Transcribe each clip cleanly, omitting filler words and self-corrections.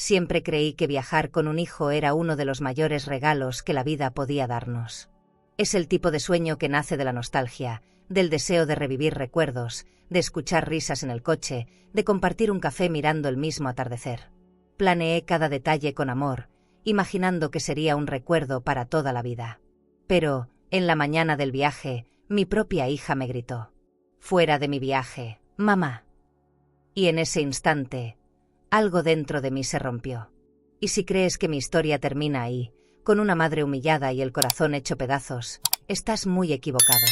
Siempre creí que viajar con un hijo era uno de los mayores regalos que la vida podía darnos. Es el tipo de sueño que nace de la nostalgia, del deseo de revivir recuerdos, de escuchar risas en el coche, de compartir un café mirando el mismo atardecer. Planeé cada detalle con amor, imaginando que sería un recuerdo para toda la vida. Pero, en la mañana del viaje, mi propia hija me gritó: «Fuera de mi viaje, mamá». Y en ese instante, algo dentro de mí se rompió. Y si crees que mi historia termina ahí, con una madre humillada y el corazón hecho pedazos, estás muy equivocado.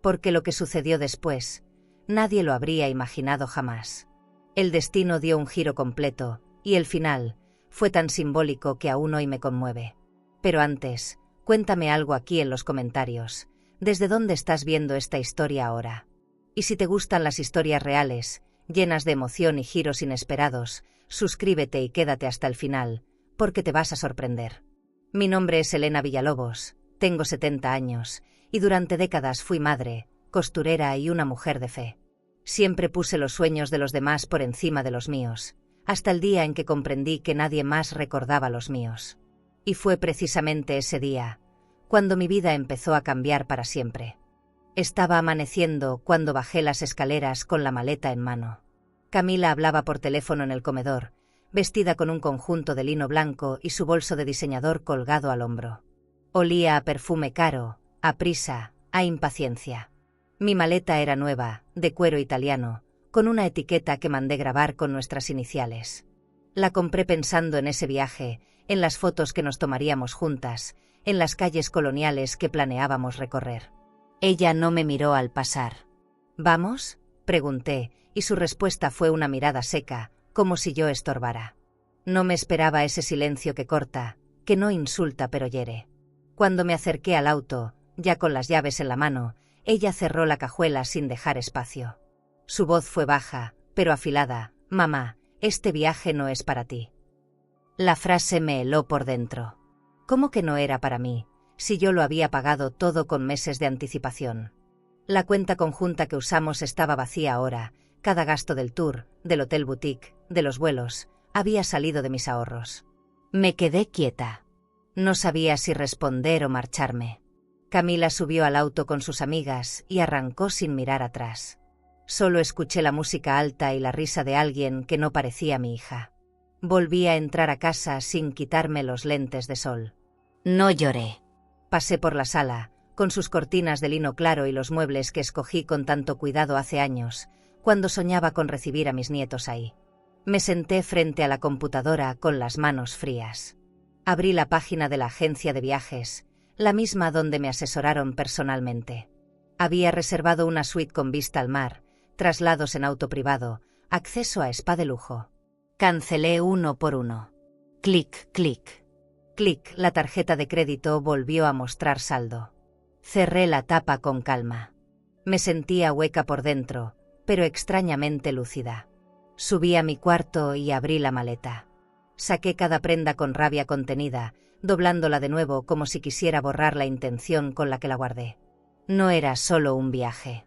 Porque lo que sucedió después, nadie lo habría imaginado jamás. El destino dio un giro completo, y el final fue tan simbólico que aún hoy me conmueve. Pero antes, cuéntame algo aquí en los comentarios. ¿Desde dónde estás viendo esta historia ahora? Y si te gustan las historias reales, llenas de emoción y giros inesperados, suscríbete y quédate hasta el final, porque te vas a sorprender. Mi nombre es Elena Villalobos, tengo 70 años, y durante décadas fui madre, costurera y una mujer de fe. Siempre puse los sueños de los demás por encima de los míos, hasta el día en que comprendí que nadie más recordaba los míos. Y fue precisamente ese día, cuando mi vida empezó a cambiar para siempre. Estaba amaneciendo cuando bajé las escaleras con la maleta en mano. Camila hablaba por teléfono en el comedor, vestida con un conjunto de lino blanco y su bolso de diseñador colgado al hombro. Olía a perfume caro, a prisa, a impaciencia. Mi maleta era nueva, de cuero italiano, con una etiqueta que mandé grabar con nuestras iniciales. La compré pensando en ese viaje, en las fotos que nos tomaríamos juntas, en las calles coloniales que planeábamos recorrer. Ella no me miró al pasar. «¿Vamos?», pregunté, y su respuesta fue una mirada seca, como si yo estorbara. No me esperaba ese silencio que corta, que no insulta pero hiere. Cuando me acerqué al auto, ya con las llaves en la mano, ella cerró la cajuela sin dejar espacio. Su voz fue baja, pero afilada: «Mamá, este viaje no es para ti». La frase me heló por dentro. ¿Cómo que no era para mí, si yo lo había pagado todo con meses de anticipación? La cuenta conjunta que usamos estaba vacía ahora, cada gasto del tour, del hotel boutique, de los vuelos, había salido de mis ahorros. Me quedé quieta. No sabía si responder o marcharme. Camila subió al auto con sus amigas y arrancó sin mirar atrás. Solo escuché la música alta y la risa de alguien que no parecía mi hija. Volví a entrar a casa sin quitarme los lentes de sol. No lloré. Pasé por la sala, con sus cortinas de lino claro y los muebles que escogí con tanto cuidado hace años, cuando soñaba con recibir a mis nietos ahí. Me senté frente a la computadora con las manos frías. Abrí la página de la agencia de viajes, la misma donde me asesoraron personalmente. Había reservado una suite con vista al mar, traslados en auto privado, acceso a spa de lujo. Cancelé uno por uno. Clic, clic. Clic, la tarjeta de crédito volvió a mostrar saldo. Cerré la tapa con calma. Me sentía hueca por dentro, pero extrañamente lúcida. Subí a mi cuarto y abrí la maleta. Saqué cada prenda con rabia contenida, doblándola de nuevo como si quisiera borrar la intención con la que la guardé. No era solo un viaje.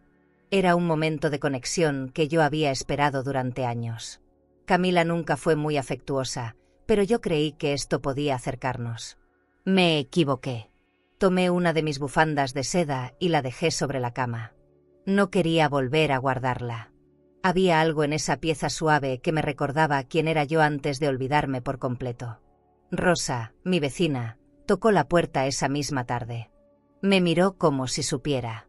Era un momento de conexión que yo había esperado durante años. Camila nunca fue muy afectuosa, pero yo creí que esto podía acercarnos. Me equivoqué. Tomé una de mis bufandas de seda y la dejé sobre la cama. No quería volver a guardarla. Había algo en esa pieza suave que me recordaba quién era yo antes de olvidarme por completo. Rosa, mi vecina, tocó la puerta esa misma tarde. Me miró como si supiera.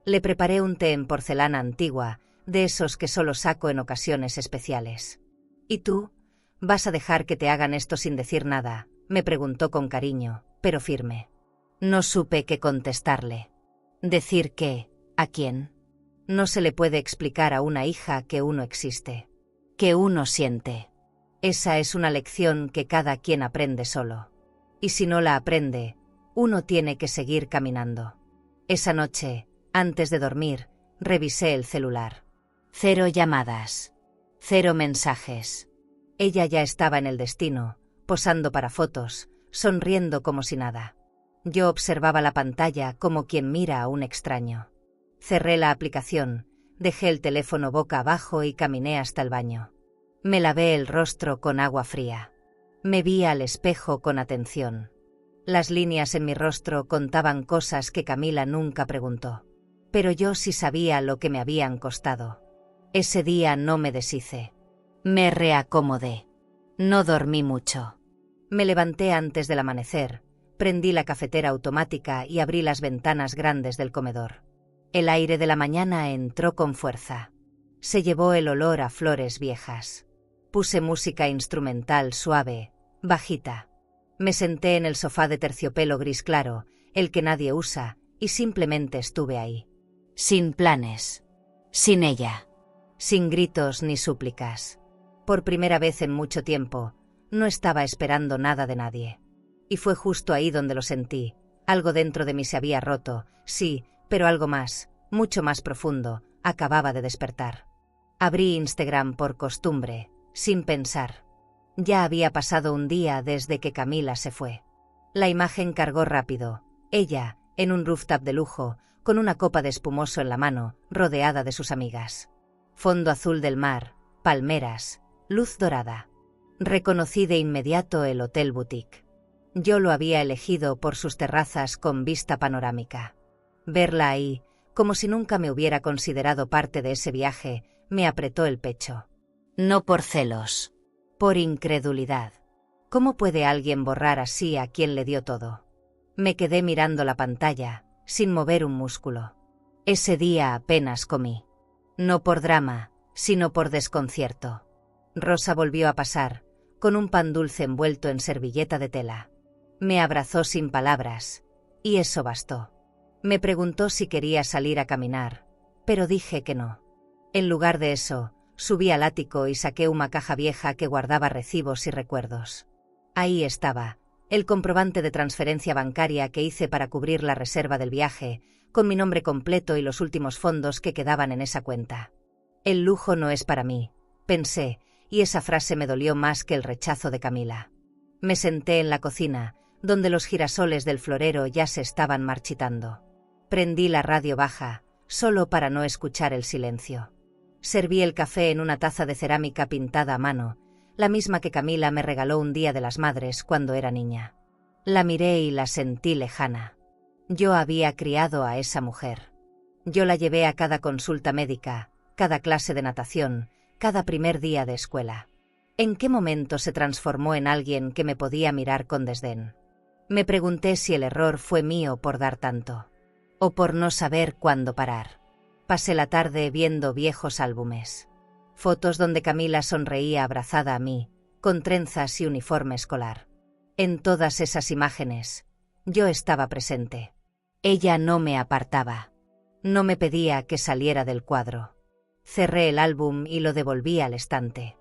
Le preparé un té en porcelana antigua, de esos que solo saco en ocasiones especiales. ¿Y tú? ¿Vas a dejar que te hagan esto sin decir nada?, me preguntó con cariño, pero firme. No supe qué contestarle. ¿Decir qué? ¿A quién? No se le puede explicar a una hija que uno existe, que uno siente. Esa es una lección que cada quien aprende solo. Y si no la aprende, uno tiene que seguir caminando. Esa noche, antes de dormir, revisé el celular. 0 llamadas. 0 mensajes. Ella ya estaba en el destino, posando para fotos, sonriendo como si nada. Yo observaba la pantalla como quien mira a un extraño. Cerré la aplicación, dejé el teléfono boca abajo y caminé hasta el baño. Me lavé el rostro con agua fría. Me vi al espejo con atención. Las líneas en mi rostro contaban cosas que Camila nunca preguntó. Pero yo sí sabía lo que me habían costado. Ese día no me deshice. Me reacomodé. No dormí mucho. Me levanté antes del amanecer, prendí la cafetera automática y abrí las ventanas grandes del comedor. El aire de la mañana entró con fuerza. Se llevó el olor a flores viejas. Puse música instrumental suave, bajita. Me senté en el sofá de terciopelo gris claro, el que nadie usa, y simplemente estuve ahí. Sin planes. Sin ella. Sin gritos ni súplicas. Por primera vez en mucho tiempo, no estaba esperando nada de nadie. Y fue justo ahí donde lo sentí. Algo dentro de mí se había roto, sí, pero algo más, mucho más profundo, acababa de despertar. Abrí Instagram por costumbre, sin pensar. Ya había pasado un día desde que Camila se fue. La imagen cargó rápido. Ella, en un rooftop de lujo, con una copa de espumoso en la mano, rodeada de sus amigas. Fondo azul del mar, palmeras, luz dorada. Reconocí de inmediato el Hotel Boutique. Yo lo había elegido por sus terrazas con vista panorámica. Verla ahí, como si nunca me hubiera considerado parte de ese viaje, me apretó el pecho. No por celos. Por incredulidad. ¿Cómo puede alguien borrar así a quien le dio todo? Me quedé mirando la pantalla, sin mover un músculo. Ese día apenas comí. No por drama, sino por desconcierto. Rosa volvió a pasar, con un pan dulce envuelto en servilleta de tela. Me abrazó sin palabras, y eso bastó. Me preguntó si quería salir a caminar, pero dije que no. En lugar de eso, subí al ático y saqué una caja vieja que guardaba recibos y recuerdos. Ahí estaba, el comprobante de transferencia bancaria que hice para cubrir la reserva del viaje, con mi nombre completo y los últimos fondos que quedaban en esa cuenta. El lujo no es para mí, pensé, y esa frase me dolió más que el rechazo de Camila. Me senté en la cocina, donde los girasoles del florero ya se estaban marchitando. Prendí la radio baja, solo para no escuchar el silencio. Serví el café en una taza de cerámica pintada a mano, la misma que Camila me regaló un día de las madres cuando era niña. La miré y la sentí lejana. Yo había criado a esa mujer. Yo la llevé a cada consulta médica, cada clase de natación, cada primer día de escuela. ¿En qué momento se transformó en alguien que me podía mirar con desdén? Me pregunté si el error fue mío por dar tanto, o por no saber cuándo parar. Pasé la tarde viendo viejos álbumes. Fotos donde Camila sonreía abrazada a mí, con trenzas y uniforme escolar. En todas esas imágenes, yo estaba presente. Ella no me apartaba. No me pedía que saliera del cuadro. Cerré el álbum y lo devolví al estante.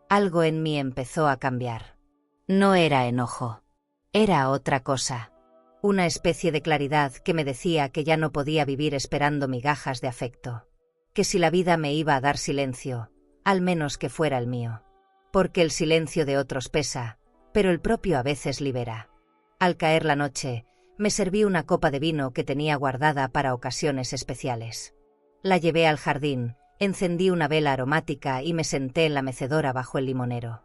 Algo en mí empezó a cambiar. No era enojo. Era otra cosa. Una especie de claridad que me decía que ya no podía vivir esperando migajas de afecto. Que si la vida me iba a dar silencio, al menos que fuera el mío. Porque el silencio de otros pesa, pero el propio a veces libera. Al caer la noche, me serví una copa de vino que tenía guardada para ocasiones especiales. La llevé al jardín, encendí una vela aromática y me senté en la mecedora bajo el limonero.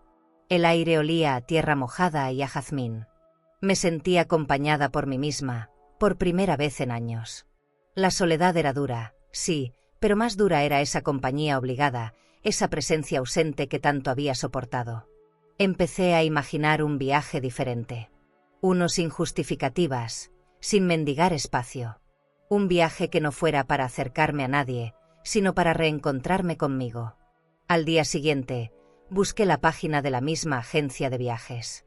El aire olía a tierra mojada y a jazmín. Me sentí acompañada por mí misma, por primera vez en años. La soledad era dura, sí, pero más dura era esa compañía obligada, esa presencia ausente que tanto había soportado. Empecé a imaginar un viaje diferente. Uno sin justificativas, sin mendigar espacio. Un viaje que no fuera para acercarme a nadie, sino para reencontrarme conmigo. Al día siguiente, busqué la página de la misma agencia de viajes.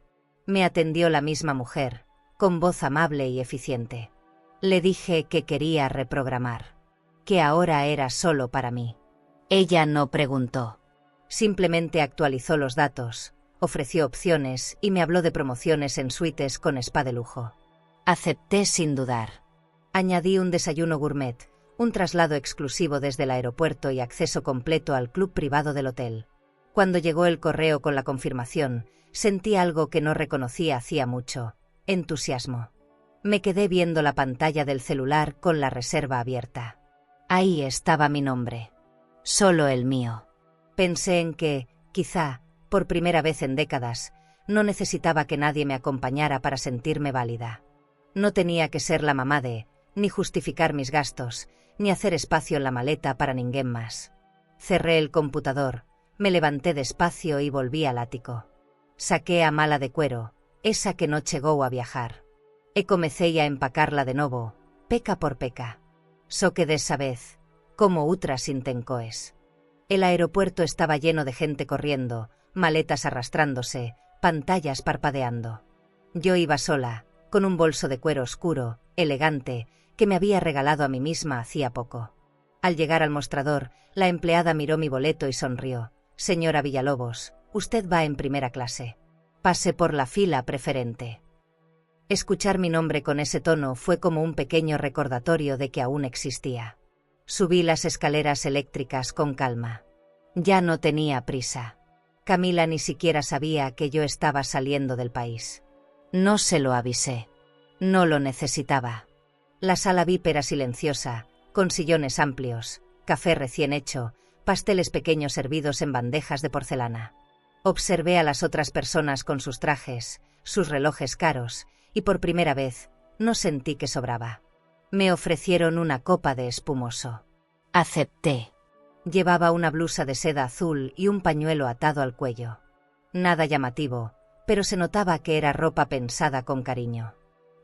Me atendió la misma mujer, con voz amable y eficiente. Le dije que quería reprogramar, que ahora era solo para mí. Ella no preguntó. Simplemente actualizó los datos, ofreció opciones y me habló de promociones en suites con spa de lujo. Acepté sin dudar. Añadí un desayuno gourmet, un traslado exclusivo desde el aeropuerto y acceso completo al club privado del hotel. Cuando llegó el correo con la confirmación, sentí algo que no reconocía hacía mucho: entusiasmo. Me quedé viendo la pantalla del celular con la reserva abierta. Ahí estaba mi nombre. Solo el mío. Pensé en que, quizá, por primera vez en décadas, No necesitaba que nadie me acompañara para sentirme válida. No tenía que ser la mamá de, ni justificar mis gastos, ni hacer espacio en la maleta para ninguén más. Cerré el computador, me levanté despacio y volví al ático. Saqué a mala de cuero, esa que no chegou a viajar. E comecei a empacarla de novo, peca por peca. So que desa vez, como outras intencoes. El aeropuerto estaba lleno de gente corriendo, maletas arrastrándose, pantallas parpadeando. Yo iba sola, con un bolso de cuero oscuro, elegante, que me había regalado a mí misma hacía poco. Al llegar al mostrador, la empleada miró mi boleto y sonrió. «Señora Villalobos, usted va en primera clase. Pase por la fila preferente». Escuchar mi nombre con ese tono fue como un pequeño recordatorio de que aún existía. Subí las escaleras eléctricas con calma. Ya no tenía prisa. Camila ni siquiera sabía que yo estaba saliendo del país. No se lo avisé. No lo necesitaba. La sala VIP era silenciosa, con sillones amplios, café recién hecho, pasteles pequeños servidos en bandejas de porcelana. Observé a las otras personas con sus trajes, sus relojes caros, y por primera vez, no sentí que sobraba. Me ofrecieron una copa de espumoso. Acepté. Llevaba una blusa de seda azul y un pañuelo atado al cuello. Nada llamativo, pero se notaba que era ropa pensada con cariño.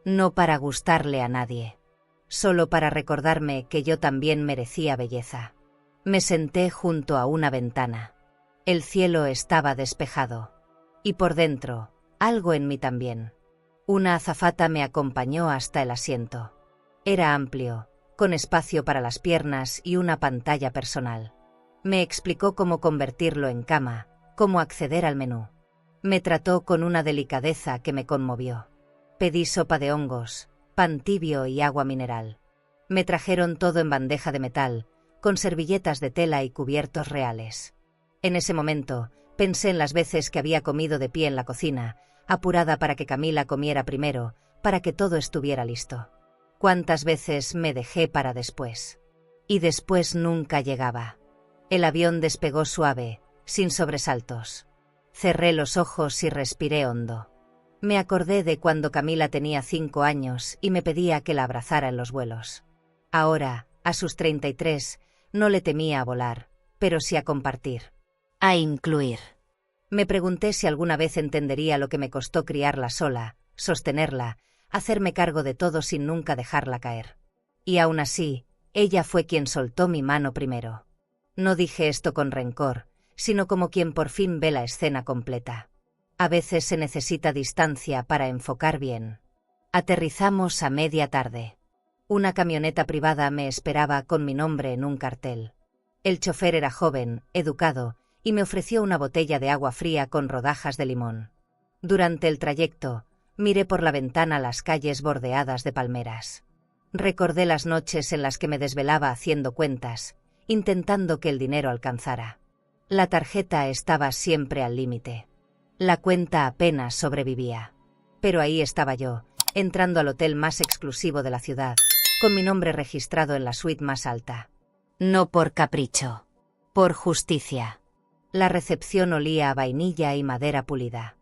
No para gustarle a nadie. Solo para recordarme que yo también merecía belleza. Me senté junto a una ventana. El cielo estaba despejado. Y por dentro, algo en mí también. Una azafata me acompañó hasta el asiento. Era amplio, con espacio para las piernas y una pantalla personal. Me explicó cómo convertirlo en cama, cómo acceder al menú. Me trató con una delicadeza que me conmovió. Pedí sopa de hongos, pan tibio y agua mineral. Me trajeron todo en bandeja de metal, con servilletas de tela y cubiertos reales. En ese momento, pensé en las veces que había comido de pie en la cocina, apurada para que Camila comiera primero, para que todo estuviera listo. Cuántas veces me dejé para después. Y después nunca llegaba. El avión despegó suave, sin sobresaltos. Cerré los ojos y respiré hondo. Me acordé de cuando Camila tenía 5 años y me pedía que la abrazara en los vuelos. Ahora, a sus 33, no le temía a volar, pero sí a compartir. A incluir. Me pregunté si alguna vez entendería lo que me costó criarla sola, sostenerla, hacerme cargo de todo sin nunca dejarla caer. Y aún así, ella fue quien soltó mi mano primero. No dije esto con rencor, sino como quien por fin ve la escena completa. A veces se necesita distancia para enfocar bien. Aterrizamos a media tarde. Una camioneta privada me esperaba con mi nombre en un cartel. El chofer era joven, educado, y me ofreció una botella de agua fría con rodajas de limón. Durante el trayecto, miré por la ventana las calles bordeadas de palmeras. Recordé las noches en las que me desvelaba haciendo cuentas, intentando que el dinero alcanzara. La tarjeta estaba siempre al límite. La cuenta apenas sobrevivía. Pero ahí estaba yo, entrando al hotel más exclusivo de la ciudad, con mi nombre registrado en la suite más alta. No por capricho. Por justicia. La recepción olía a vainilla y madera pulida.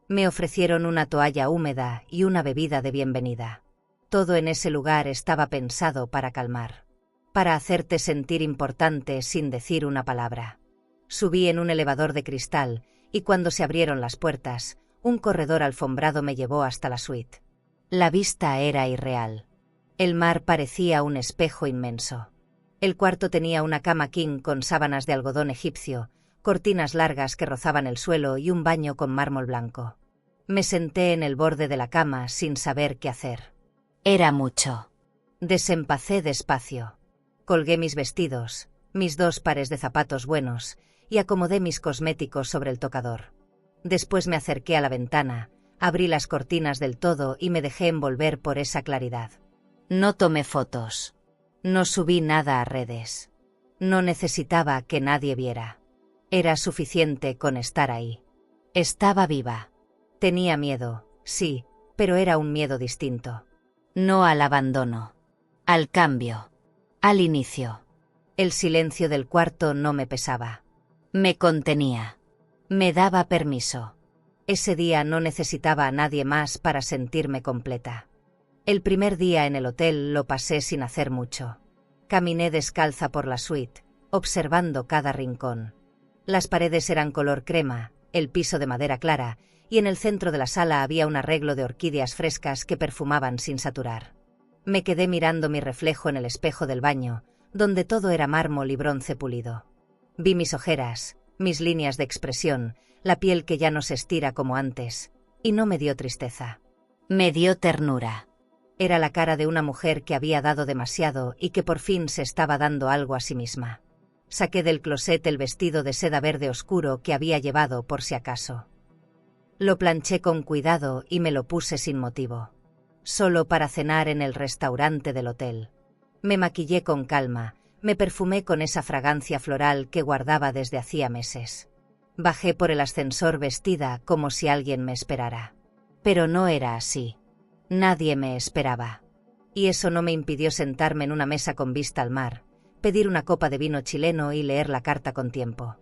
Me ofrecieron una toalla húmeda y una bebida de bienvenida. Todo en ese lugar estaba pensado para calmar. Para hacerte sentir importante sin decir una palabra. Subí en un elevador de cristal, y cuando se abrieron las puertas, un corredor alfombrado me llevó hasta la suite. La vista era irreal. El mar parecía un espejo inmenso. El cuarto tenía una cama king con sábanas de algodón egipcio, cortinas largas que rozaban el suelo y un baño con mármol blanco. Me senté en el borde de la cama sin saber qué hacer. Era mucho. Desempacé despacio. Colgué mis vestidos, mis 2 pares de zapatos buenos, y acomodé mis cosméticos sobre el tocador. Después me acerqué a la ventana, abrí las cortinas del todo y me dejé envolver por esa claridad. No tomé fotos. No subí nada a redes. No necesitaba que nadie viera. Era suficiente con estar ahí. Estaba viva. Tenía miedo, sí, pero era un miedo distinto. No al abandono. Al cambio. Al inicio. El silencio del cuarto no me pesaba. Me contenía. Me daba permiso. Ese día no necesitaba a nadie más para sentirme completa. El primer día en el hotel lo pasé sin hacer mucho. Caminé descalza por la suite, observando cada rincón. Las paredes eran color crema, el piso de madera clara, y en el centro de la sala había un arreglo de orquídeas frescas que perfumaban sin saturar. Me quedé mirando mi reflejo en el espejo del baño, donde todo era mármol y bronce pulido. Vi mis ojeras, mis líneas de expresión, la piel que ya no se estira como antes, y no me dio tristeza. Me dio ternura. Era la cara de una mujer que había dado demasiado y que por fin se estaba dando algo a sí misma. Saqué del closet el vestido de seda verde oscuro que había llevado por si acaso. Lo planché con cuidado y me lo puse sin motivo. Solo para cenar en el restaurante del hotel. Me maquillé con calma, me perfumé con esa fragancia floral que guardaba desde hacía meses. Bajé por el ascensor vestida como si alguien me esperara. Pero no era así. Nadie me esperaba. Y eso no me impidió sentarme en una mesa con vista al mar, pedir una copa de vino chileno y leer la carta con tiempo.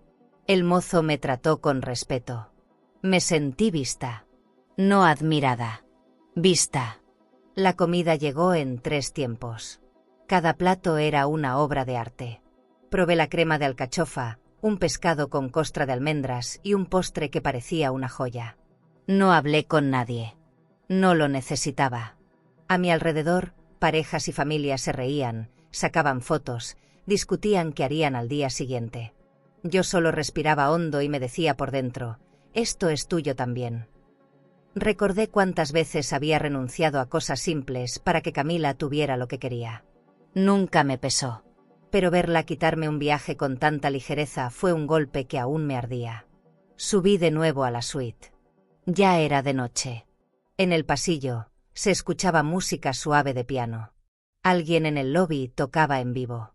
El mozo me trató con respeto. Me sentí vista. No admirada. Vista. La comida llegó en 3 tiempos. Cada plato era una obra de arte. Probé la crema de alcachofa, un pescado con costra de almendras y un postre que parecía una joya. No hablé con nadie. No lo necesitaba. A mi alrededor, parejas y familias se reían, sacaban fotos, discutían qué harían al día siguiente. Yo solo respiraba hondo y me decía por dentro, esto es tuyo también. Recordé cuántas veces había renunciado a cosas simples para que Camila tuviera lo que quería. Nunca me pesó. Pero verla quitarme un viaje con tanta ligereza fue un golpe que aún me ardía. Subí de nuevo a la suite. Ya era de noche. En el pasillo, se escuchaba música suave de piano. Alguien en el lobby tocaba en vivo.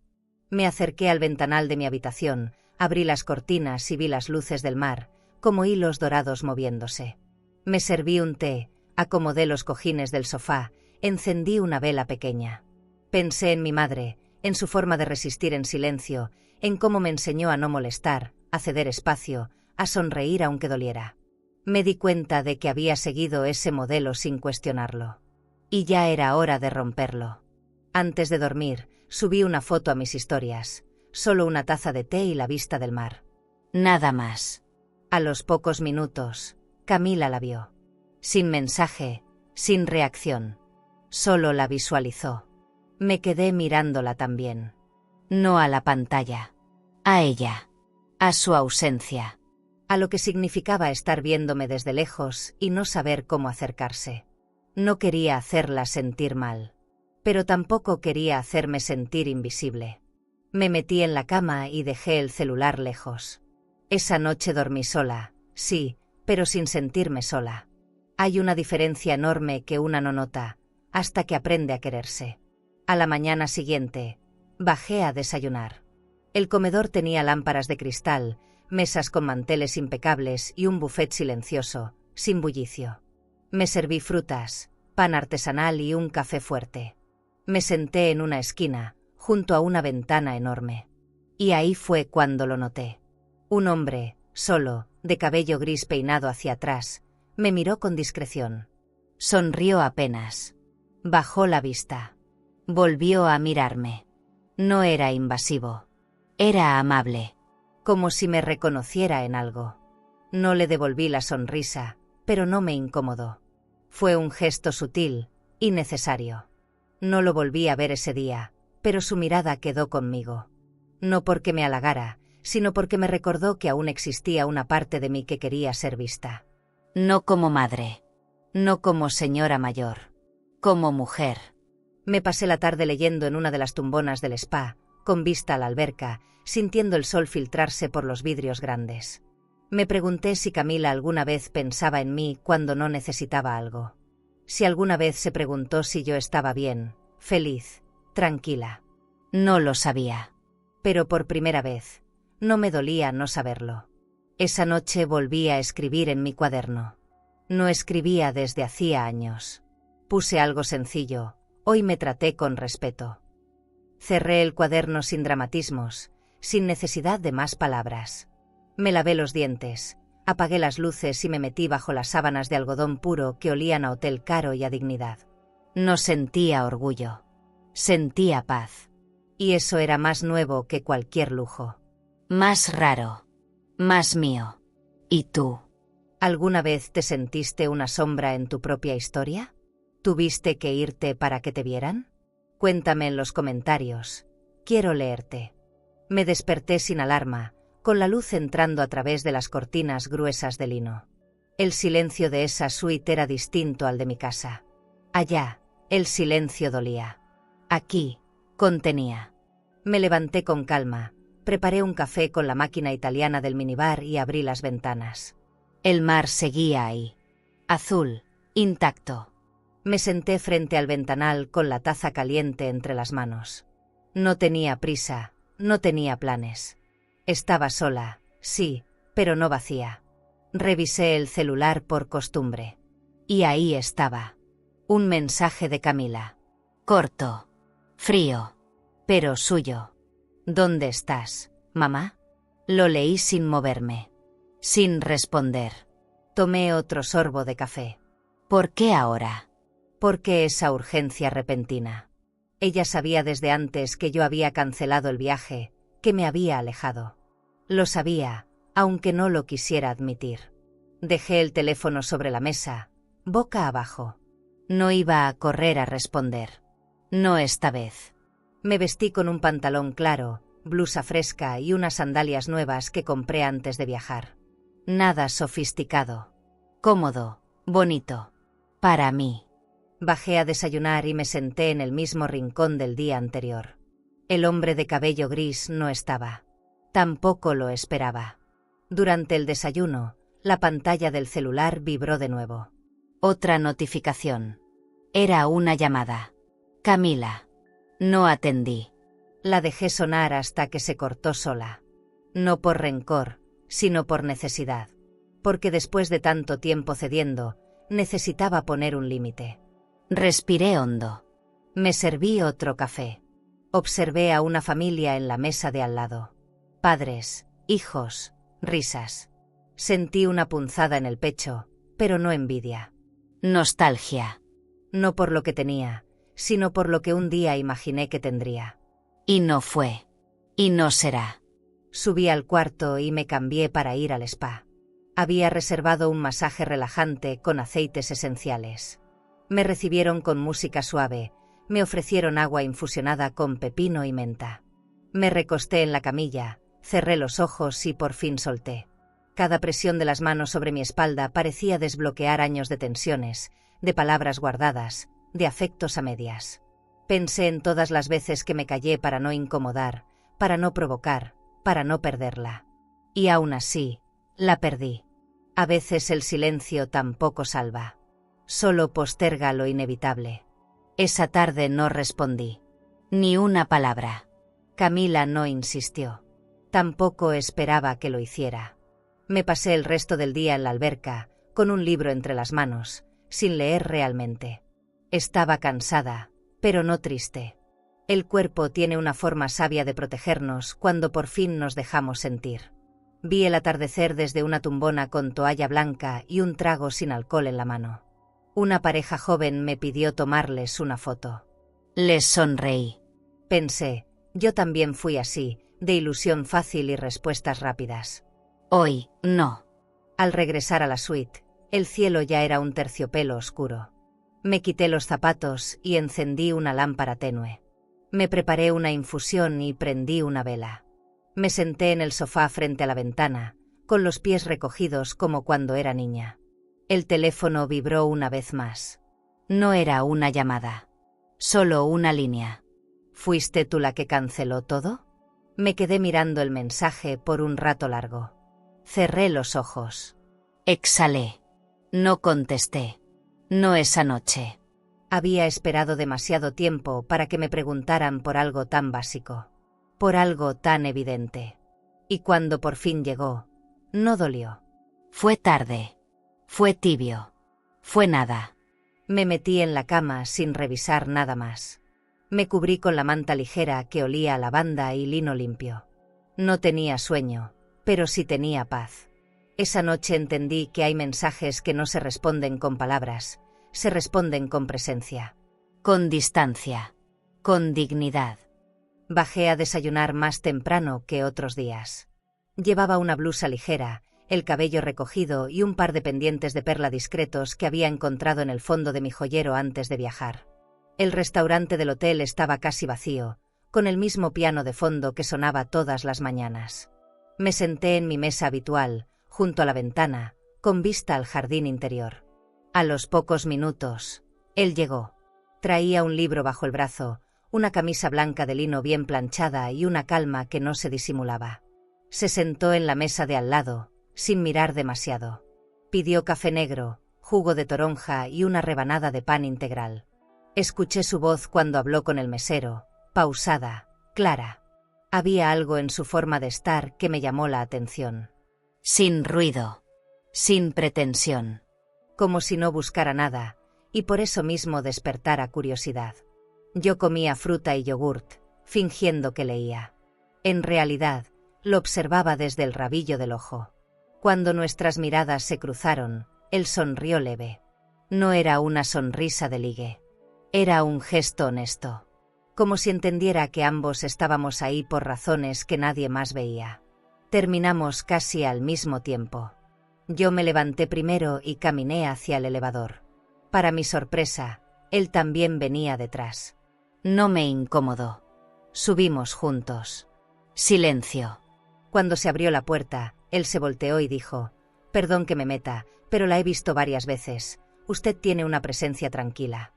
Me acerqué al ventanal de mi habitación, abrí las cortinas y vi las luces del mar, como hilos dorados moviéndose. Me serví un té, acomodé los cojines del sofá, encendí una vela pequeña. Pensé en mi madre, en su forma de resistir en silencio, en cómo me enseñó a no molestar, a ceder espacio, a sonreír aunque doliera. Me di cuenta de que había seguido ese modelo sin cuestionarlo. Y ya era hora de romperlo. Antes de dormir, subí una foto a mis historias, solo una taza de té y la vista del mar. Nada más. A los pocos minutos, Camila la vio. Sin mensaje, sin reacción. Solo la visualizó. Me quedé mirándola también. No a la pantalla. A ella. A su ausencia. A lo que significaba estar viéndome desde lejos y no saber cómo acercarse. No quería hacerla sentir mal. Pero tampoco quería hacerme sentir invisible. Me metí en la cama y dejé el celular lejos. Esa noche dormí sola, sí, pero sin sentirme sola. Hay una diferencia enorme que una no nota, hasta que aprende a quererse. A la mañana siguiente, bajé a desayunar. El comedor tenía lámparas de cristal, mesas con manteles impecables y un buffet silencioso, sin bullicio. Me serví frutas, pan artesanal y un café fuerte. Me senté en una esquina, junto a una ventana enorme. Y ahí fue cuando lo noté. Un hombre, solo, de cabello gris peinado hacia atrás, me miró con discreción. Sonrió apenas. Bajó la vista. Volvió a mirarme. No era invasivo. Era amable. Como si me reconociera en algo. No le devolví la sonrisa, pero no me incomodó. Fue un gesto sutil y necesario. No lo volví a ver ese día, pero su mirada quedó conmigo. No porque me halagara, sino porque me recordó que aún existía una parte de mí que quería ser vista. No como madre. No como señora mayor. Como mujer. Me pasé la tarde leyendo en una de las tumbonas del spa, con vista a la alberca, sintiendo el sol filtrarse por los vidrios grandes. Me pregunté si Camila alguna vez pensaba en mí cuando no necesitaba algo. Si alguna vez se preguntó si yo estaba bien, feliz, tranquila. No lo sabía. Pero por primera vez, no me dolía no saberlo. Esa noche volví a escribir en mi cuaderno. No escribía desde hacía años. Puse algo sencillo. Hoy me traté con respeto. Cerré el cuaderno sin dramatismos, sin necesidad de más palabras. Me lavé los dientes, Apagué las luces y me metí bajo las sábanas de algodón puro que olían a hotel caro y a dignidad. No sentía orgullo. Sentía paz. Y eso era más nuevo que cualquier lujo. Más raro. Más mío. ¿Y tú? ¿Alguna vez te sentiste una sombra en tu propia historia? ¿Tuviste que irte para que te vieran? Cuéntame en los comentarios. Quiero leerte. Me desperté sin alarma, con la luz entrando a través de las cortinas gruesas de lino. El silencio de esa suite era distinto al de mi casa. Allá, el silencio dolía. Aquí, contenía. Me levanté con calma, preparé un café con la máquina italiana del minibar y abrí las ventanas. El mar seguía ahí. Azul, intacto. Me senté frente al ventanal con la taza caliente entre las manos. No tenía prisa, no tenía planes. Estaba sola, sí, pero no vacía. Revisé el celular por costumbre. Y ahí estaba. Un mensaje de Camila. Corto. Frío. Pero suyo. ¿Dónde estás, mamá? Lo leí sin moverme. Sin responder. Tomé otro sorbo de café. ¿Por qué ahora? ¿Por qué esa urgencia repentina? Ella sabía desde antes que yo había cancelado el viaje, que me había alejado. Lo sabía, aunque no lo quisiera admitir. Dejé el teléfono sobre la mesa, boca abajo. No iba a correr a responder. No esta vez. Me vestí con un pantalón claro, blusa fresca y unas sandalias nuevas que compré antes de viajar. Nada sofisticado. Cómodo, bonito. Para mí. Bajé a desayunar y me senté en el mismo rincón del día anterior. El hombre de cabello gris no estaba. Tampoco lo esperaba. Durante el desayuno, la pantalla del celular vibró de nuevo. Otra notificación. Era una llamada. Camila. No atendí. La dejé sonar hasta que se cortó sola. No por rencor, sino por necesidad. Porque después de tanto tiempo cediendo, necesitaba poner un límite. Respiré hondo. Me serví otro café. Observé a una familia en la mesa de al lado. Padres, hijos, risas. Sentí una punzada en el pecho, pero no envidia. Nostalgia. No por lo que tenía, sino por lo que un día imaginé que tendría. Y no fue. Y no será. Subí al cuarto y me cambié para ir al spa. Había reservado un masaje relajante con aceites esenciales. Me recibieron con música suave, me ofrecieron agua infusionada con pepino y menta. Me recosté en la camilla, cerré los ojos y por fin solté. Cada presión de las manos sobre mi espalda parecía desbloquear años de tensiones, de palabras guardadas, de afectos a medias. Pensé en todas las veces que me callé para no incomodar, para no provocar, para no perderla. Y aún así, la perdí. A veces el silencio tampoco salva. Solo posterga lo inevitable. Esa tarde no respondí. Ni una palabra. Camila no insistió. Tampoco esperaba que lo hiciera. Me pasé el resto del día en la alberca, con un libro entre las manos, sin leer realmente. Estaba cansada, pero no triste. El cuerpo tiene una forma sabia de protegernos cuando por fin nos dejamos sentir. Vi el atardecer desde una tumbona con toalla blanca y un trago sin alcohol en la mano. Una pareja joven me pidió tomarles una foto. Les sonreí. Pensé, yo también fui así, de ilusión fácil y respuestas rápidas. Hoy, no. Al regresar a la suite, el cielo ya era un terciopelo oscuro. Me quité los zapatos y encendí una lámpara tenue. Me preparé una infusión y prendí una vela. Me senté en el sofá frente a la ventana, con los pies recogidos como cuando era niña. El teléfono vibró una vez más. No era una llamada. Solo una línea. ¿Fuiste tú la que canceló todo? Me quedé mirando el mensaje por un rato largo. Cerré los ojos. Exhalé. No contesté. No esa noche. Había esperado demasiado tiempo para que me preguntaran por algo tan básico. Por algo tan evidente. Y cuando por fin llegó, no dolió. Fue tarde. Fue tibio. Fue nada. Me metí en la cama sin revisar nada más. Me cubrí con la manta ligera que olía a lavanda y lino limpio. No tenía sueño, pero sí tenía paz. Esa noche entendí que hay mensajes que no se responden con palabras, se responden con presencia, con distancia, con dignidad. Bajé a desayunar más temprano que otros días. Llevaba una blusa ligera, el cabello recogido y un par de pendientes de perla discretos que había encontrado en el fondo de mi joyero antes de viajar. El restaurante del hotel estaba casi vacío, con el mismo piano de fondo que sonaba todas las mañanas. Me senté en mi mesa habitual, junto a la ventana, con vista al jardín interior. A los pocos minutos, él llegó. Traía un libro bajo el brazo, una camisa blanca de lino bien planchada y una calma que no se disimulaba. Se sentó en la mesa de al lado, sin mirar demasiado. Pidió café negro, jugo de toronja y una rebanada de pan integral. Escuché su voz cuando habló con el mesero, pausada, clara. Había algo en su forma de estar que me llamó la atención. Sin ruido, sin pretensión. Como si no buscara nada, y por eso mismo despertara curiosidad. Yo comía fruta y yogurt, fingiendo que leía. En realidad, lo observaba desde el rabillo del ojo. Cuando nuestras miradas se cruzaron, él sonrió leve. No era una sonrisa de ligue. Era un gesto honesto. Como si entendiera que ambos estábamos ahí por razones que nadie más veía. Terminamos casi al mismo tiempo. Yo me levanté primero y caminé hacia el elevador. Para mi sorpresa, él también venía detrás. No me incomodó. Subimos juntos. Silencio. Cuando se abrió la puerta, él se volteó y dijo: «Perdón que me meta, pero la he visto varias veces. Usted tiene una presencia tranquila».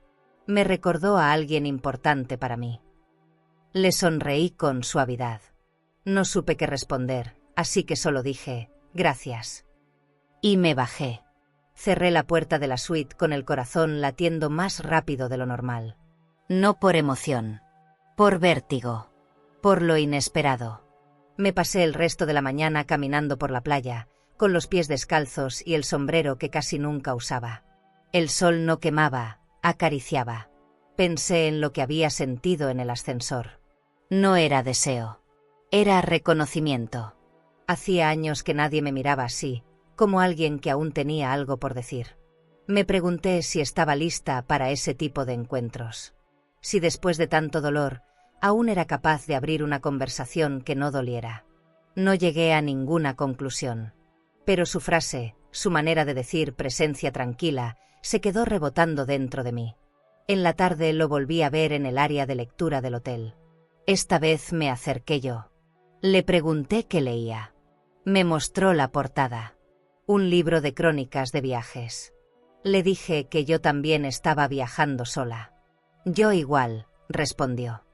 Me recordó a alguien importante para mí. Le sonreí con suavidad. No supe qué responder, así que solo dije: «Gracias». Y me bajé. Cerré la puerta de la suite con el corazón latiendo más rápido de lo normal. No por emoción, por vértigo, por lo inesperado. Me pasé el resto de la mañana caminando por la playa, con los pies descalzos y el sombrero que casi nunca usaba. El sol no quemaba, acariciaba. Pensé en lo que había sentido en el ascensor. No era deseo. Era reconocimiento. Hacía años que nadie me miraba así, como alguien que aún tenía algo por decir. Me pregunté si estaba lista para ese tipo de encuentros. Si después de tanto dolor, aún era capaz de abrir una conversación que no doliera. No llegué a ninguna conclusión. Pero su frase, su manera de decir presencia tranquila, se quedó rebotando dentro de mí. En la tarde lo volví a ver en el área de lectura del hotel. Esta vez me acerqué yo. Le pregunté qué leía. Me mostró la portada. Un libro de crónicas de viajes. Le dije que yo también estaba viajando sola. Yo igual, respondió.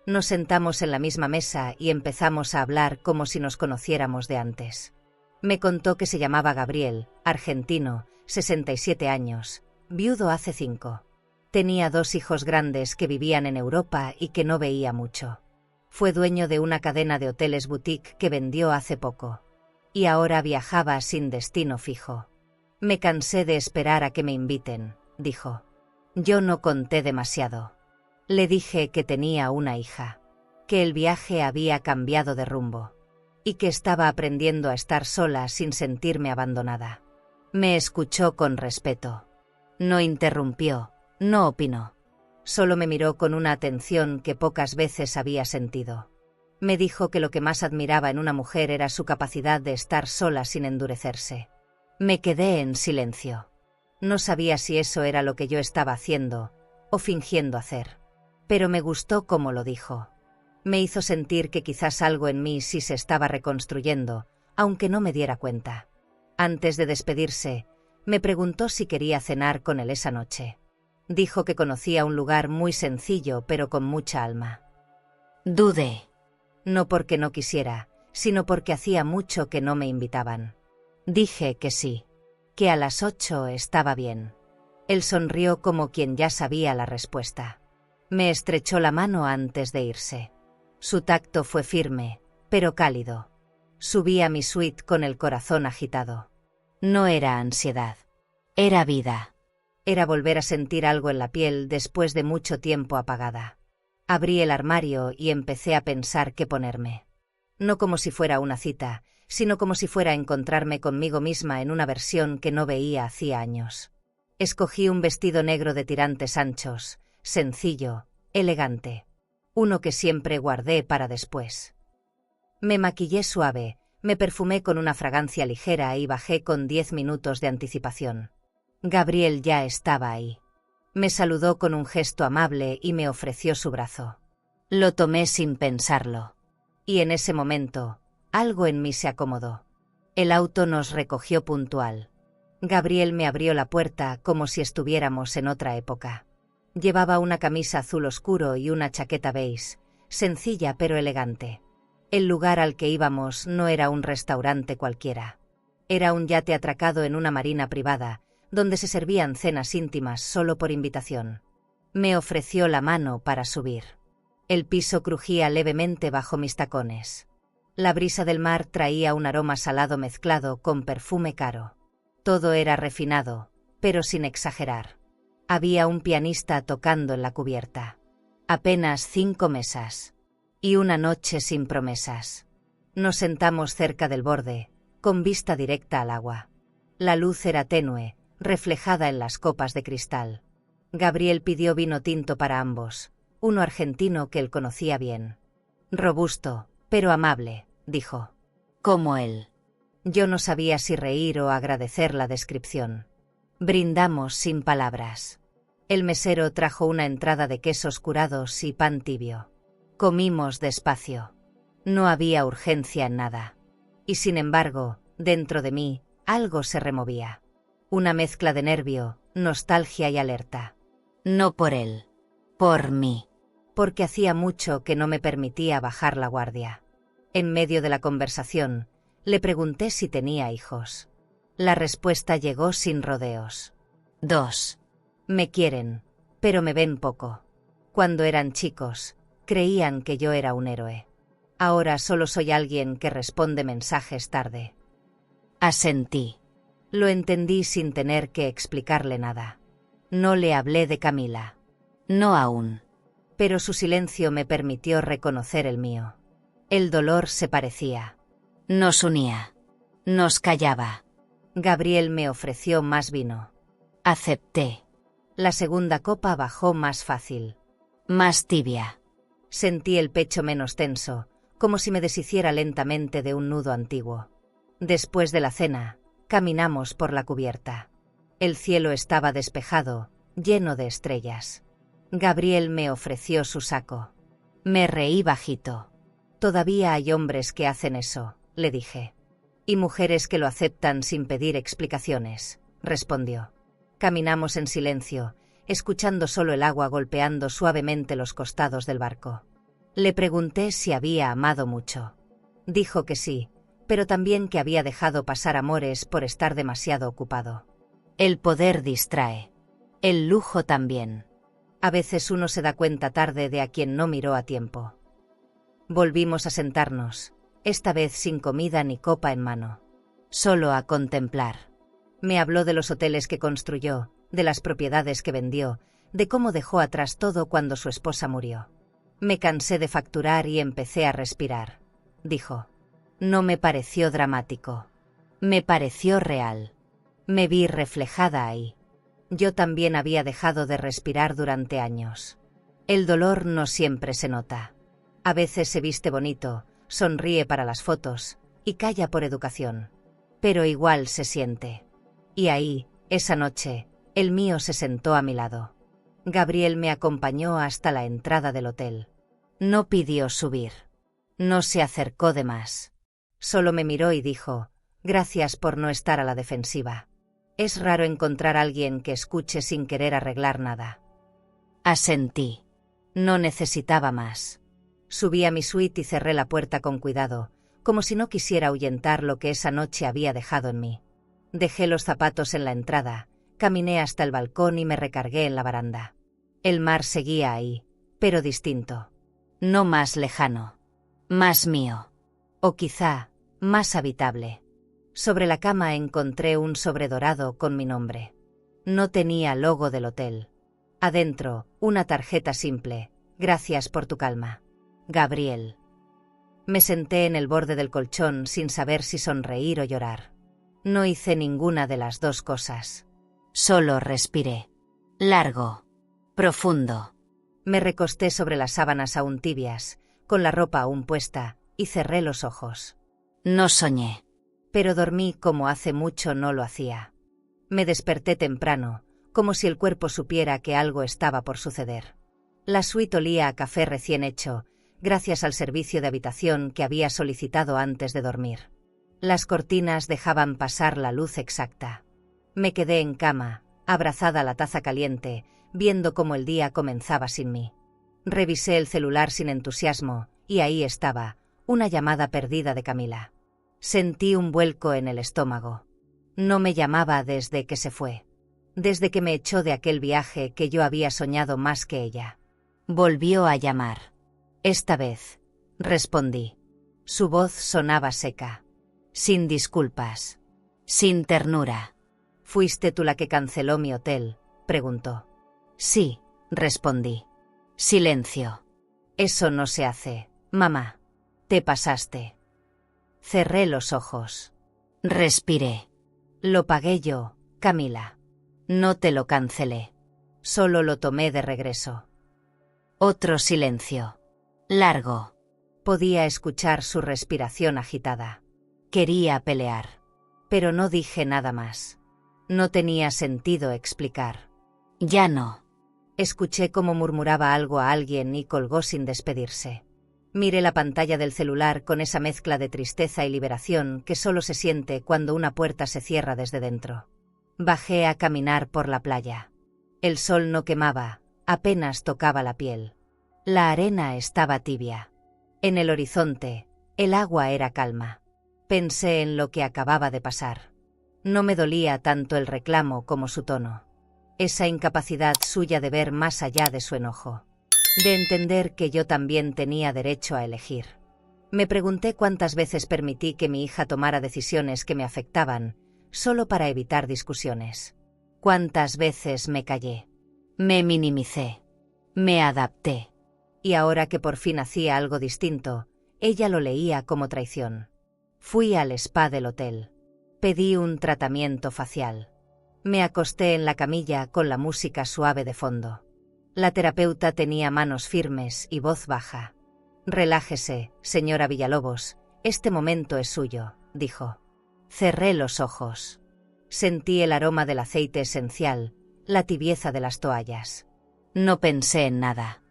Nos sentamos en la misma mesa y empezamos a hablar como si nos conociéramos de antes. Me contó que se llamaba Gabriel, argentino, 67 años, viudo hace 5. Tenía 2 hijos grandes que vivían en Europa y que no veía mucho. Fue dueño de una cadena de hoteles boutique que vendió hace poco. Y ahora viajaba sin destino fijo. Me cansé de esperar a que me inviten, dijo. Yo no conté demasiado. Le dije que tenía una hija, que el viaje había cambiado de rumbo, y que estaba aprendiendo a estar sola sin sentirme abandonada. Me escuchó con respeto. No interrumpió, no opinó. Solo me miró con una atención que pocas veces había sentido. Me dijo que lo que más admiraba en una mujer era su capacidad de estar sola sin endurecerse. Me quedé en silencio. No sabía si eso era lo que yo estaba haciendo, o fingiendo hacer. Pero me gustó cómo lo dijo. Me hizo sentir que quizás algo en mí sí se estaba reconstruyendo, aunque no me diera cuenta. Antes de despedirse, me preguntó si quería cenar con él esa noche. Dijo que conocía un lugar muy sencillo pero con mucha alma. Dudé. No porque no quisiera, sino porque hacía mucho que no me invitaban. Dije que sí, que a las 8 estaba bien. Él sonrió como quien ya sabía la respuesta. Me estrechó la mano antes de irse. Su tacto fue firme, pero cálido. Subí a mi suite con el corazón agitado. No era ansiedad. Era vida. Era volver a sentir algo en la piel después de mucho tiempo apagada. Abrí el armario y empecé a pensar qué ponerme. No como si fuera una cita, sino como si fuera a encontrarme conmigo misma en una versión que no veía hacía años. Escogí un vestido negro de tirantes anchos, sencillo, elegante. Uno que siempre guardé para después. Me maquillé suave, me perfumé con una fragancia ligera y bajé con 10 minutos de anticipación. Gabriel ya estaba ahí. Me saludó con un gesto amable y me ofreció su brazo. Lo tomé sin pensarlo. Y en ese momento, algo en mí se acomodó. El auto nos recogió puntual. Gabriel me abrió la puerta como si estuviéramos en otra época. Llevaba una camisa azul oscuro y una chaqueta beige, sencilla pero elegante. El lugar al que íbamos no era un restaurante cualquiera. Era un yate atracado en una marina privada, donde se servían cenas íntimas solo por invitación. Me ofreció la mano para subir. El piso crujía levemente bajo mis tacones. La brisa del mar traía un aroma salado mezclado con perfume caro. Todo era refinado, pero sin exagerar. Había un pianista tocando en la cubierta. Apenas 5 mesas. Y una noche sin promesas. Nos sentamos cerca del borde, con vista directa al agua. La luz era tenue, reflejada en las copas de cristal. Gabriel pidió vino tinto para ambos, uno argentino que él conocía bien. Robusto, pero amable, dijo. Como él. Yo no sabía si reír o agradecer la descripción. Brindamos sin palabras. El mesero trajo una entrada de quesos curados y pan tibio. Comimos despacio. No había urgencia en nada. Y sin embargo, dentro de mí, algo se removía. Una mezcla de nervio, nostalgia y alerta. No por él. Por mí. Porque hacía mucho que no me permitía bajar la guardia. En medio de la conversación, le pregunté si tenía hijos. La respuesta llegó sin rodeos. 2. Me quieren, pero me ven poco. Cuando eran chicos, creían que yo era un héroe. Ahora solo soy alguien que responde mensajes tarde. Asentí. Lo entendí sin tener que explicarle nada. No le hablé de Camila. No aún. Pero su silencio me permitió reconocer el mío. El dolor se parecía. Nos unía. Nos callaba. Gabriel me ofreció más vino. Acepté. La segunda copa bajó más fácil. Más tibia. Sentí el pecho menos tenso, como si me deshiciera lentamente de un nudo antiguo. Después de la cena, caminamos por la cubierta. El cielo estaba despejado, lleno de estrellas. Gabriel me ofreció su saco. Me reí bajito. Todavía hay hombres que hacen eso, le dije. Y mujeres que lo aceptan sin pedir explicaciones, respondió. Caminamos en silencio, escuchando solo el agua golpeando suavemente los costados del barco. Le pregunté si había amado mucho. Dijo que sí, pero también que había dejado pasar amores por estar demasiado ocupado. El poder distrae. El lujo también. A veces uno se da cuenta tarde de a quien no miró a tiempo. Volvimos a sentarnos, esta vez sin comida ni copa en mano. Solo a contemplar. Me habló de los hoteles que construyó, de las propiedades que vendió, de cómo dejó atrás todo cuando su esposa murió. Me cansé de facturar y empecé a respirar, dijo. No me pareció dramático. Me pareció real. Me vi reflejada ahí. Yo también había dejado de respirar durante años. El dolor no siempre se nota. A veces se viste bonito, sonríe para las fotos, y calla por educación. Pero igual se siente. Y ahí, esa noche, el mío se sentó a mi lado. Gabriel me acompañó hasta la entrada del hotel. No pidió subir. No se acercó de más. Solo me miró y dijo, gracias por no estar a la defensiva. Es raro encontrar a alguien que escuche sin querer arreglar nada. Asentí. No necesitaba más. Subí a mi suite y cerré la puerta con cuidado, como si no quisiera ahuyentar lo que esa noche había dejado en mí. Dejé los zapatos en la entrada, caminé hasta el balcón y me recargué en la baranda. El mar seguía ahí, pero distinto. No más lejano. Más mío. O quizá, más habitable. Sobre la cama encontré un sobre dorado con mi nombre. No tenía logo del hotel. Adentro, una tarjeta simple. Gracias por tu calma. Gabriel. Me senté en el borde del colchón sin saber si sonreír o llorar. No hice ninguna de las dos cosas. Solo respiré. Largo. Profundo. Me recosté sobre las sábanas aún tibias, con la ropa aún puesta, y cerré los ojos. No soñé. Pero dormí como hace mucho no lo hacía. Me desperté temprano, como si el cuerpo supiera que algo estaba por suceder. La suite olía a café recién hecho, gracias al servicio de habitación que había solicitado antes de dormir. Las cortinas dejaban pasar la luz exacta. Me quedé en cama, abrazada a la taza caliente, viendo cómo el día comenzaba sin mí. Revisé el celular sin entusiasmo, y ahí estaba, una llamada perdida de Camila. Sentí un vuelco en el estómago. No me llamaba desde que se fue. Desde que me echó de aquel viaje que yo había soñado más que ella. Volvió a llamar. Esta vez, respondí. Su voz sonaba seca. Sin disculpas. Sin ternura. ¿Fuiste tú la que canceló mi hotel?, preguntó. Sí, respondí. Silencio. Eso no se hace, mamá. Te pasaste. Cerré los ojos. Respiré. Lo pagué yo, Camila. No te lo cancelé. Solo lo tomé de regreso. Otro silencio. Largo. Podía escuchar su respiración agitada. Quería pelear. Pero no dije nada más. No tenía sentido explicar. Ya no. Escuché cómo murmuraba algo a alguien y colgó sin despedirse. Miré la pantalla del celular con esa mezcla de tristeza y liberación que solo se siente cuando una puerta se cierra desde dentro. Bajé a caminar por la playa. El sol no quemaba, apenas tocaba la piel. La arena estaba tibia. En el horizonte, el agua era calma. Pensé en lo que acababa de pasar. No me dolía tanto el reclamo como su tono. Esa incapacidad suya de ver más allá de su enojo. De entender que yo también tenía derecho a elegir. Me pregunté cuántas veces permití que mi hija tomara decisiones que me afectaban, solo para evitar discusiones. Cuántas veces me callé. Me minimicé. Me adapté. Y ahora que por fin hacía algo distinto, ella lo leía como traición. Fui al spa del hotel. Pedí un tratamiento facial. Me acosté en la camilla con la música suave de fondo. La terapeuta tenía manos firmes y voz baja. Relájese, señora Villalobos, este momento es suyo, dijo. Cerré los ojos. Sentí el aroma del aceite esencial, la tibieza de las toallas. No pensé en nada.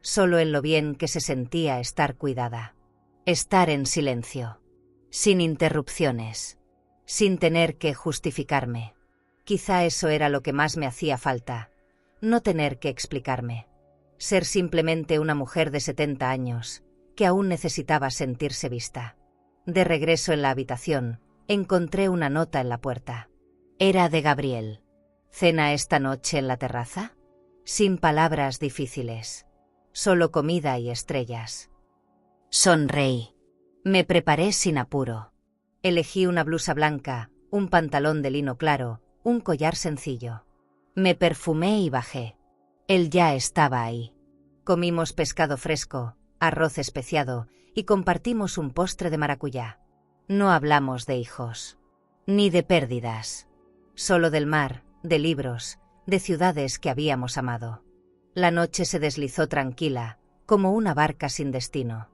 Solo en lo bien que se sentía estar cuidada. Estar en silencio. Sin interrupciones. Sin tener que justificarme. Quizá eso era lo que más me hacía falta. No tener que explicarme. Ser simplemente una mujer de 70 años, que aún necesitaba sentirse vista. De regreso en la habitación, encontré una nota en la puerta. Era de Gabriel. ¿Cena esta noche en la terraza? Sin palabras difíciles. Solo comida y estrellas. Sonreí. Me preparé sin apuro. Elegí una blusa blanca, un pantalón de lino claro, un collar sencillo. Me perfumé y bajé. Él ya estaba ahí. Comimos pescado fresco, arroz especiado y compartimos un postre de maracuyá. No hablamos de hijos. Ni de pérdidas. Solo del mar, de libros, de ciudades que habíamos amado. La noche se deslizó tranquila, como una barca sin destino.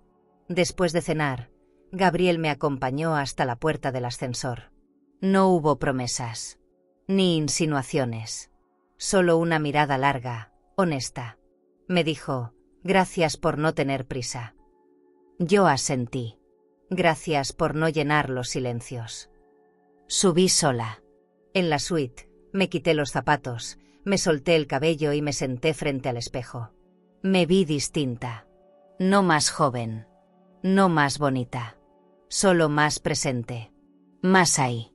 Después de cenar, Gabriel me acompañó hasta la puerta del ascensor. No hubo promesas. Ni insinuaciones. Solo una mirada larga, honesta. Me dijo, gracias por no tener prisa. Yo asentí. Gracias por no llenar los silencios. Subí sola. En la suite, me quité los zapatos, me solté el cabello y me senté frente al espejo. Me vi distinta. No más joven. No más bonita. Solo más presente. Más ahí.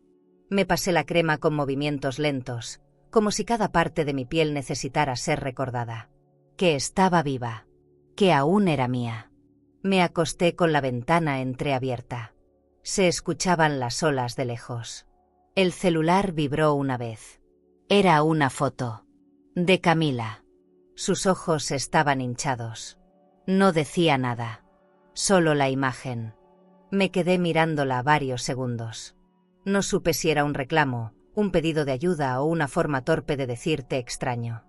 Me pasé la crema con movimientos lentos, como si cada parte de mi piel necesitara ser recordada. Que estaba viva. Que aún era mía. Me acosté con la ventana entreabierta. Se escuchaban las olas de lejos. El celular vibró una vez. Era una foto. De Camila. Sus ojos estaban hinchados. No decía nada. Solo la imagen. Me quedé mirándola varios segundos. No supe si era un reclamo, un pedido de ayuda o una forma torpe de decir te extraño.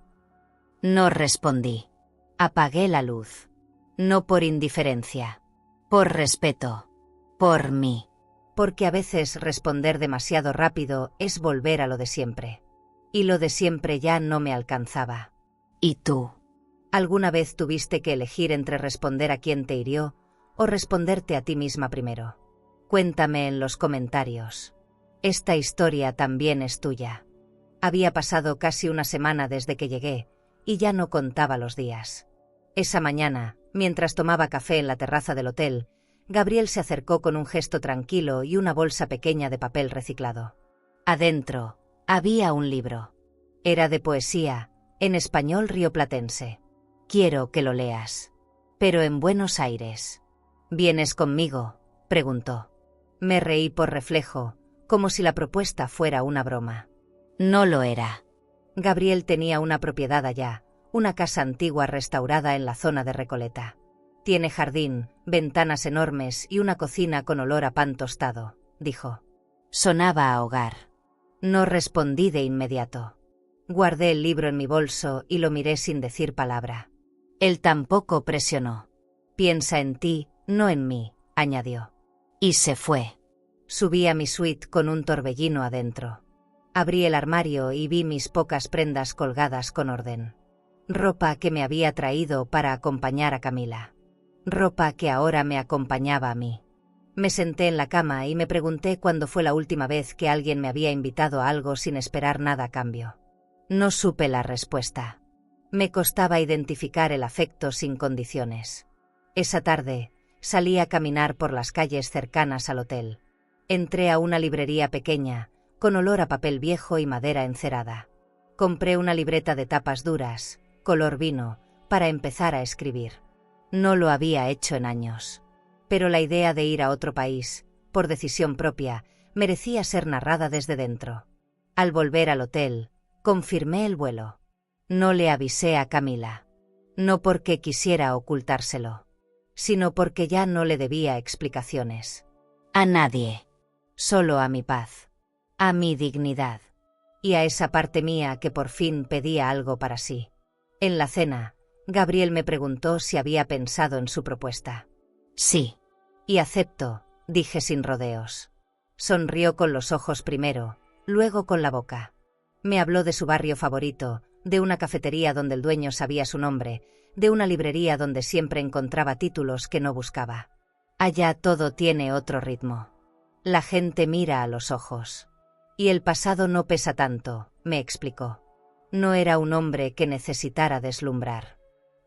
No respondí. Apagué la luz. No por indiferencia. Por respeto. Por mí. Porque a veces responder demasiado rápido es volver a lo de siempre. Y lo de siempre ya no me alcanzaba. ¿Y tú? ¿Alguna vez tuviste que elegir entre responder a quien te hirió o responderte a ti misma primero? Cuéntame en los comentarios. Esta historia también es tuya. Había pasado casi una semana desde que llegué y ya no contaba los días. Esa mañana, mientras tomaba café en la terraza del hotel, Gabriel se acercó con un gesto tranquilo y una bolsa pequeña de papel reciclado. Adentro había un libro. Era de poesía, en español rioplatense. Quiero que lo leas. Pero en Buenos Aires. ¿Vienes conmigo?, preguntó. Me reí por reflejo, como si la propuesta fuera una broma. No lo era. Gabriel tenía una propiedad allá, una casa antigua restaurada en la zona de Recoleta. Tiene jardín, ventanas enormes y una cocina con olor a pan tostado, dijo. Sonaba a hogar. No respondí de inmediato. Guardé el libro en mi bolso y lo miré sin decir palabra. Él tampoco presionó. Piensa en ti, no en mí, añadió. Y se fue. Subí a mi suite con un torbellino adentro. Abrí el armario y vi mis pocas prendas colgadas con orden. Ropa que me había traído para acompañar a Camila. Ropa que ahora me acompañaba a mí. Me senté en la cama y me pregunté cuándo fue la última vez que alguien me había invitado a algo sin esperar nada a cambio. No supe la respuesta. Me costaba identificar el afecto sin condiciones. Esa tarde, salí a caminar por las calles cercanas al hotel. Entré a una librería pequeña, con olor a papel viejo y madera encerada. Compré una libreta de tapas duras, color vino, para empezar a escribir. No lo había hecho en años. Pero la idea de ir a otro país, por decisión propia, merecía ser narrada desde dentro. Al volver al hotel, confirmé el vuelo. No le avisé a Camila. No porque quisiera ocultárselo, sino porque ya no le debía explicaciones. A nadie. Solo a mi paz. A mi dignidad. Y a esa parte mía que por fin pedía algo para sí. En la cena, Gabriel me preguntó si había pensado en su propuesta. Sí. Y acepto, dije sin rodeos. Sonrió con los ojos primero, luego con la boca. Me habló de su barrio favorito, de una cafetería donde el dueño sabía su nombre, de una librería donde siempre encontraba títulos que no buscaba. Allá todo tiene otro ritmo. La gente mira a los ojos. Y el pasado no pesa tanto, me explicó. No era un hombre que necesitara deslumbrar.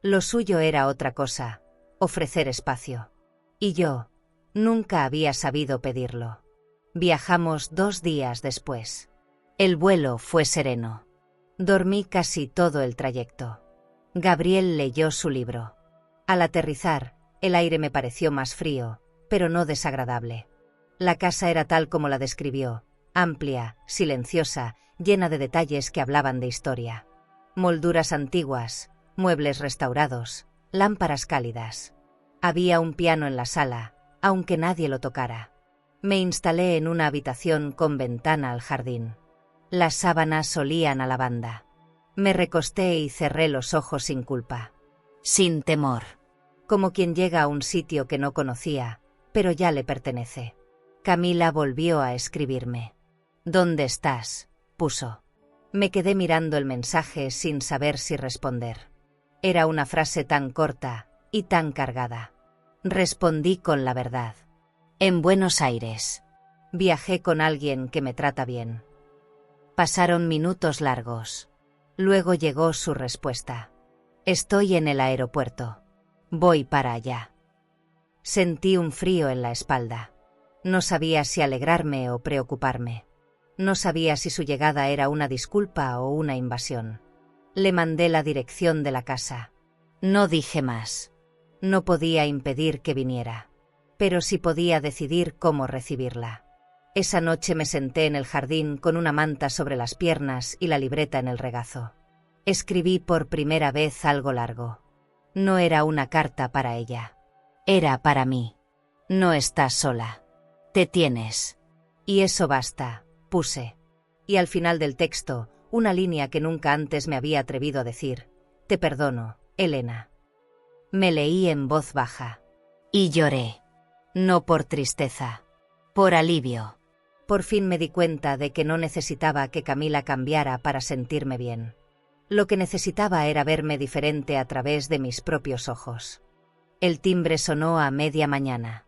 Lo suyo era otra cosa, ofrecer espacio. Y yo, nunca había sabido pedirlo. Viajamos 2 días después. El vuelo fue sereno. Dormí casi todo el trayecto. Gabriel leyó su libro. Al aterrizar, el aire me pareció más frío, pero no desagradable. La casa era tal como la describió, amplia, silenciosa, llena de detalles que hablaban de historia. Molduras antiguas, muebles restaurados, lámparas cálidas. Había un piano en la sala, aunque nadie lo tocara. Me instalé en una habitación con ventana al jardín. Las sábanas olían a lavanda. Me recosté y cerré los ojos sin culpa. Sin temor. Como quien llega a un sitio que no conocía, pero ya le pertenece. Camila volvió a escribirme. ¿Dónde estás?, puso. Me quedé mirando el mensaje sin saber si responder. Era una frase tan corta y tan cargada. Respondí con la verdad. En Buenos Aires. Viajé con alguien que me trata bien. Pasaron minutos largos. Luego llegó su respuesta. Estoy en el aeropuerto. Voy para allá. Sentí un frío en la espalda. No sabía si alegrarme o preocuparme. No sabía si su llegada era una disculpa o una invasión. Le mandé la dirección de la casa. No dije más. No podía impedir que viniera, pero sí podía decidir cómo recibirla. Esa noche me senté en el jardín con una manta sobre las piernas y la libreta en el regazo. Escribí por primera vez algo largo. No era una carta para ella. Era para mí. No estás sola. Te tienes. Y eso basta, puse. Y al final del texto, una línea que nunca antes me había atrevido a decir: te perdono, Elena. Me leí en voz baja. Y lloré. No por tristeza. Por alivio. Por fin me di cuenta de que no necesitaba que Camila cambiara para sentirme bien. Lo que necesitaba era verme diferente a través de mis propios ojos. El timbre sonó a media mañana.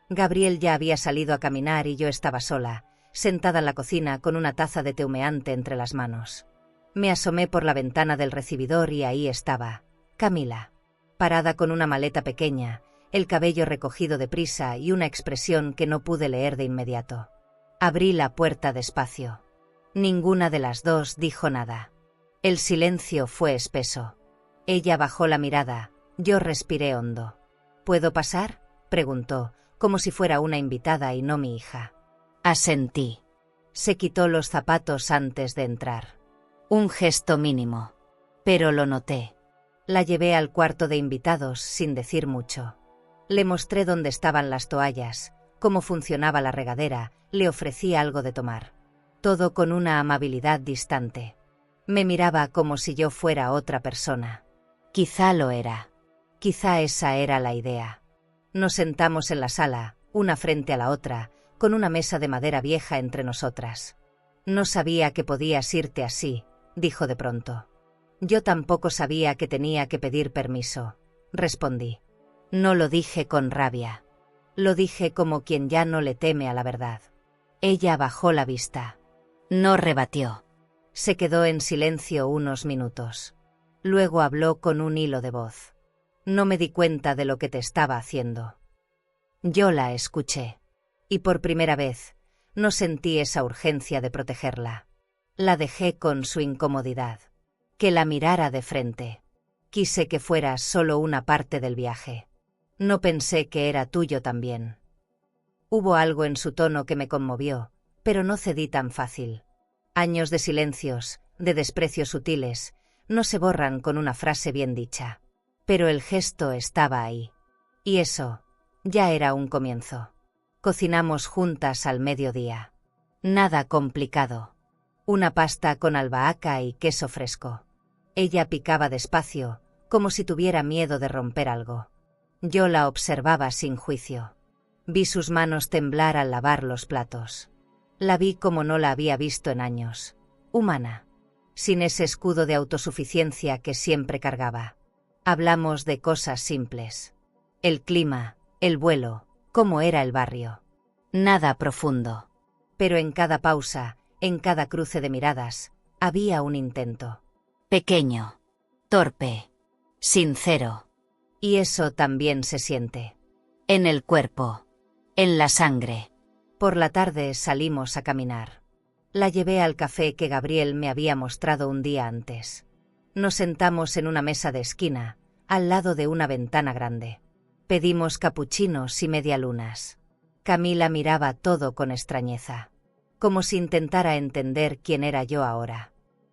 Gabriel ya había salido a caminar y yo estaba sola, sentada en la cocina con una taza de té humeante entre las manos. Me asomé por la ventana del recibidor y ahí estaba, Camila, parada con una maleta pequeña, el cabello recogido deprisa y una expresión que no pude leer de inmediato. Abrí la puerta despacio. Ninguna de las dos dijo nada. El silencio fue espeso. Ella bajó la mirada, yo respiré hondo. ¿Puedo pasar?, preguntó, como si fuera una invitada y no mi hija. Asentí. Se quitó los zapatos antes de entrar. Un gesto mínimo. Pero lo noté. La llevé al cuarto de invitados sin decir mucho. Le mostré dónde estaban las toallas, cómo funcionaba la regadera, le ofrecí algo de tomar. Todo con una amabilidad distante. Me miraba como si yo fuera otra persona. Quizá lo era. Quizá esa era la idea. Nos sentamos en la sala, una frente a la otra, con una mesa de madera vieja entre nosotras. No sabía que podías irte así, dijo de pronto. Yo tampoco sabía que tenía que pedir permiso, respondí. No lo dije con rabia. Lo dije como quien ya no le teme a la verdad. Ella bajó la vista. No rebatió. Se quedó en silencio unos minutos. Luego habló con un hilo de voz. No me di cuenta de lo que te estaba haciendo. Yo la escuché. Y por primera vez, no sentí esa urgencia de protegerla. La dejé con su incomodidad. Que la mirara de frente. Quise que fuera solo una parte del viaje. No pensé que era tuyo también. Hubo algo en su tono que me conmovió, pero no cedí tan fácil. Años de silencios, de desprecios sutiles, no se borran con una frase bien dicha. Pero el gesto estaba ahí. Y eso, ya era un comienzo. Cocinamos juntas al mediodía. Nada complicado. Una pasta con albahaca y queso fresco. Ella picaba despacio, como si tuviera miedo de romper algo. Yo la observaba sin juicio. Vi sus manos temblar al lavar los platos. La vi como no la había visto en años. Humana. Sin ese escudo de autosuficiencia que siempre cargaba. Hablamos de cosas simples. El clima, el vuelo, cómo era el barrio. Nada profundo. Pero en cada pausa, en cada cruce de miradas, había un intento. Pequeño. Torpe. Sincero. Y eso también se siente. En el cuerpo. En la sangre. Por la tarde salimos a caminar. La llevé al café que Gabriel me había mostrado un día antes. Nos sentamos en una mesa de esquina, al lado de una ventana grande. Pedimos capuchinos y medialunas. Camila miraba todo con extrañeza, como si intentara entender quién era yo ahora.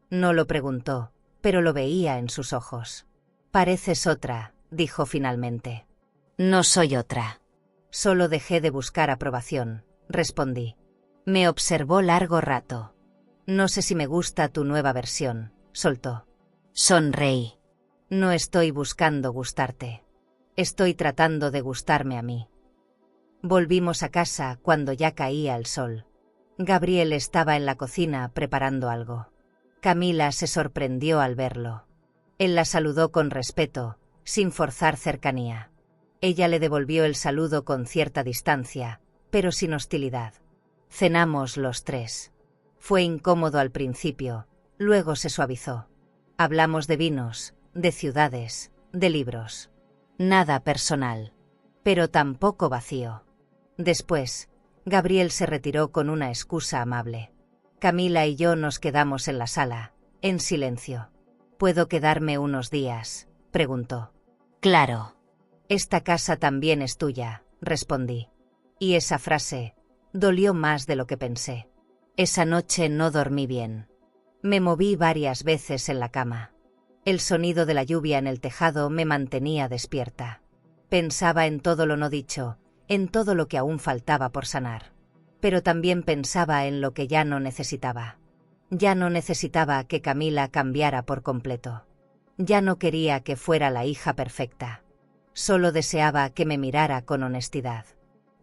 No lo preguntó, pero lo veía en sus ojos. Pareces otra, dijo finalmente. No soy otra. Solo dejé de buscar aprobación, respondí. Me observó largo rato. No sé si me gusta tu nueva versión, soltó. Sonreí. No estoy buscando gustarte. Estoy tratando de gustarme a mí. Volvimos a casa cuando ya caía el sol. Gabriel estaba en la cocina preparando algo. Camila se sorprendió al verlo. Él la saludó con respeto, sin forzar cercanía. Ella le devolvió el saludo con cierta distancia, pero sin hostilidad. Cenamos los tres. Fue incómodo al principio, luego se suavizó. Hablamos de vinos, de ciudades, de libros. Nada personal, pero tampoco vacío. Después, Gabriel se retiró con una excusa amable. Camila y yo nos quedamos en la sala, en silencio. ¿Puedo quedarme unos días?, preguntó. Claro. Esta casa también es tuya, respondí. Y esa frase dolió más de lo que pensé. Esa noche no dormí bien. Me moví varias veces en la cama. El sonido de la lluvia en el tejado me mantenía despierta. Pensaba en todo lo no dicho, en todo lo que aún faltaba por sanar. Pero también pensaba en lo que ya no necesitaba. Ya no necesitaba que Camila cambiara por completo. Ya no quería que fuera la hija perfecta. Solo deseaba que me mirara con honestidad.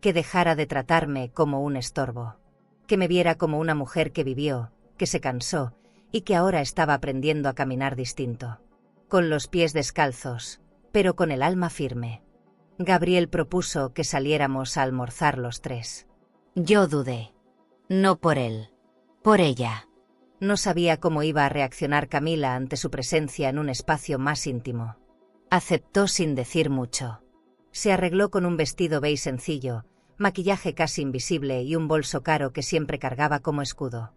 Que dejara de tratarme como un estorbo. Que me viera como una mujer que vivió, que se cansó y que ahora estaba aprendiendo a caminar distinto. Con los pies descalzos, pero con el alma firme. Gabriel propuso que saliéramos a almorzar los tres. Yo dudé. No por él. Por ella. No sabía cómo iba a reaccionar Camila ante su presencia en un espacio más íntimo. Aceptó sin decir mucho. Se arregló con un vestido beige sencillo, maquillaje casi invisible y un bolso caro que siempre cargaba como escudo.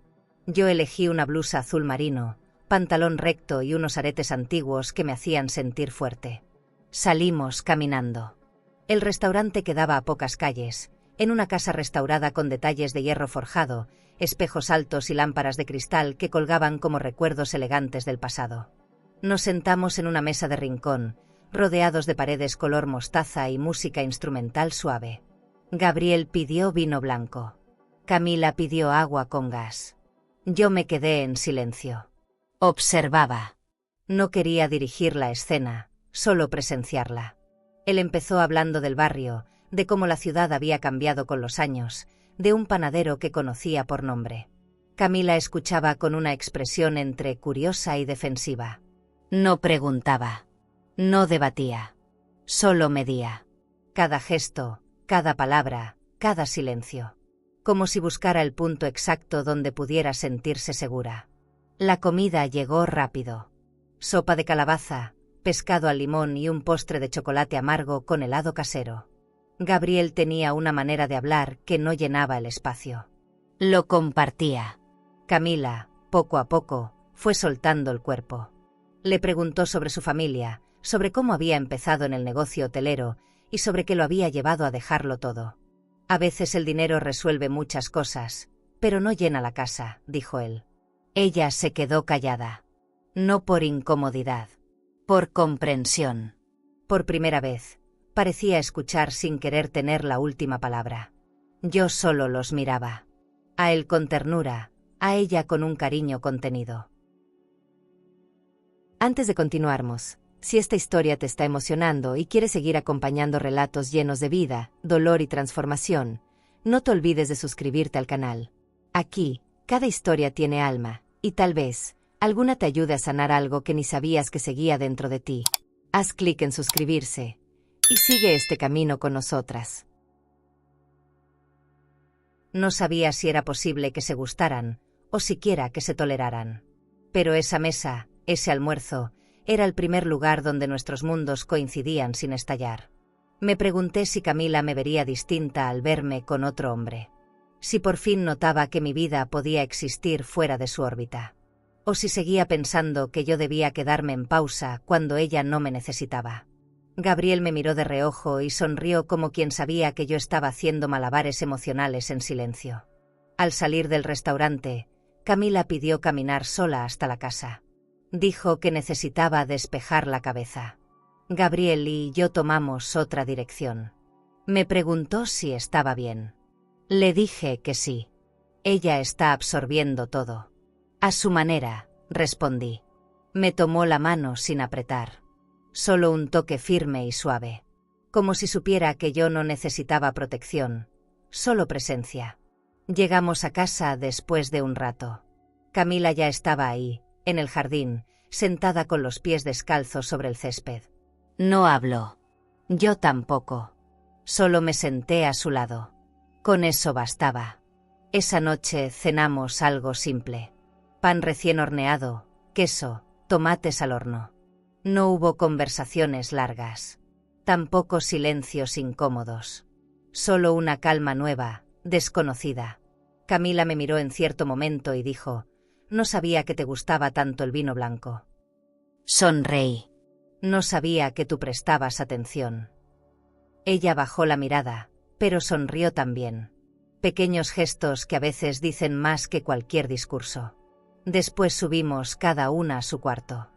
Yo elegí una blusa azul marino, pantalón recto y unos aretes antiguos que me hacían sentir fuerte. Salimos caminando. El restaurante quedaba a pocas calles, en una casa restaurada con detalles de hierro forjado, espejos altos y lámparas de cristal que colgaban como recuerdos elegantes del pasado. Nos sentamos en una mesa de rincón, rodeados de paredes color mostaza y música instrumental suave. Gabriel pidió vino blanco. Camila pidió agua con gas. Yo me quedé en silencio. Observaba. No quería dirigir la escena, solo presenciarla. Él empezó hablando del barrio, de cómo la ciudad había cambiado con los años, de un panadero que conocía por nombre. Camila escuchaba con una expresión entre curiosa y defensiva. No preguntaba. No debatía. Solo medía. Cada gesto, cada palabra, cada silencio. Como si buscara el punto exacto donde pudiera sentirse segura. La comida llegó rápido. Sopa de calabaza, pescado al limón y un postre de chocolate amargo con helado casero. Gabriel tenía una manera de hablar que no llenaba el espacio. Lo compartía. Camila, poco a poco, fue soltando el cuerpo. Le preguntó sobre su familia, sobre cómo había empezado en el negocio hotelero y sobre qué lo había llevado a dejarlo todo. A veces el dinero resuelve muchas cosas, pero no llena la casa, dijo él. Ella se quedó callada. No por incomodidad. Por comprensión. Por primera vez, parecía escuchar sin querer tener la última palabra. Yo solo los miraba. A él con ternura, a ella con un cariño contenido. Antes de continuarmos, si esta historia te está emocionando y quieres seguir acompañando relatos llenos de vida, dolor y transformación, no te olvides de suscribirte al canal. Aquí, cada historia tiene alma, y tal vez, alguna te ayude a sanar algo que ni sabías que seguía dentro de ti. Haz clic en suscribirse, y sigue este camino con nosotras. No sabía si era posible que se gustaran, o siquiera que se toleraran. Pero esa mesa, ese almuerzo, era el primer lugar donde nuestros mundos coincidían sin estallar. Me pregunté si Camila me vería distinta al verme con otro hombre. Si por fin notaba que mi vida podía existir fuera de su órbita. O si seguía pensando que yo debía quedarme en pausa cuando ella no me necesitaba. Gabriel me miró de reojo y sonrió como quien sabía que yo estaba haciendo malabares emocionales en silencio. Al salir del restaurante, Camila pidió caminar sola hasta la casa. Dijo que necesitaba despejar la cabeza. Gabriel y yo tomamos otra dirección. Me preguntó si estaba bien. Le dije que sí. Ella está absorbiendo todo. A su manera, respondí. Me tomó la mano sin apretar. Solo un toque firme y suave. Como si supiera que yo no necesitaba protección. Solo presencia. Llegamos a casa después de un rato. Camila ya estaba ahí, en el jardín, sentada con los pies descalzos sobre el césped. No habló. Yo tampoco. Solo me senté a su lado. Con eso bastaba. Esa noche cenamos algo simple. Pan recién horneado, queso, tomates al horno. No hubo conversaciones largas. Tampoco silencios incómodos. Solo una calma nueva, desconocida. Camila me miró en cierto momento y dijo: «No sabía que te gustaba tanto el vino blanco». Sonreí. «No sabía que tú prestabas atención». Ella bajó la mirada, pero sonrió también. Pequeños gestos que a veces dicen más que cualquier discurso. Después subimos cada una a su cuarto.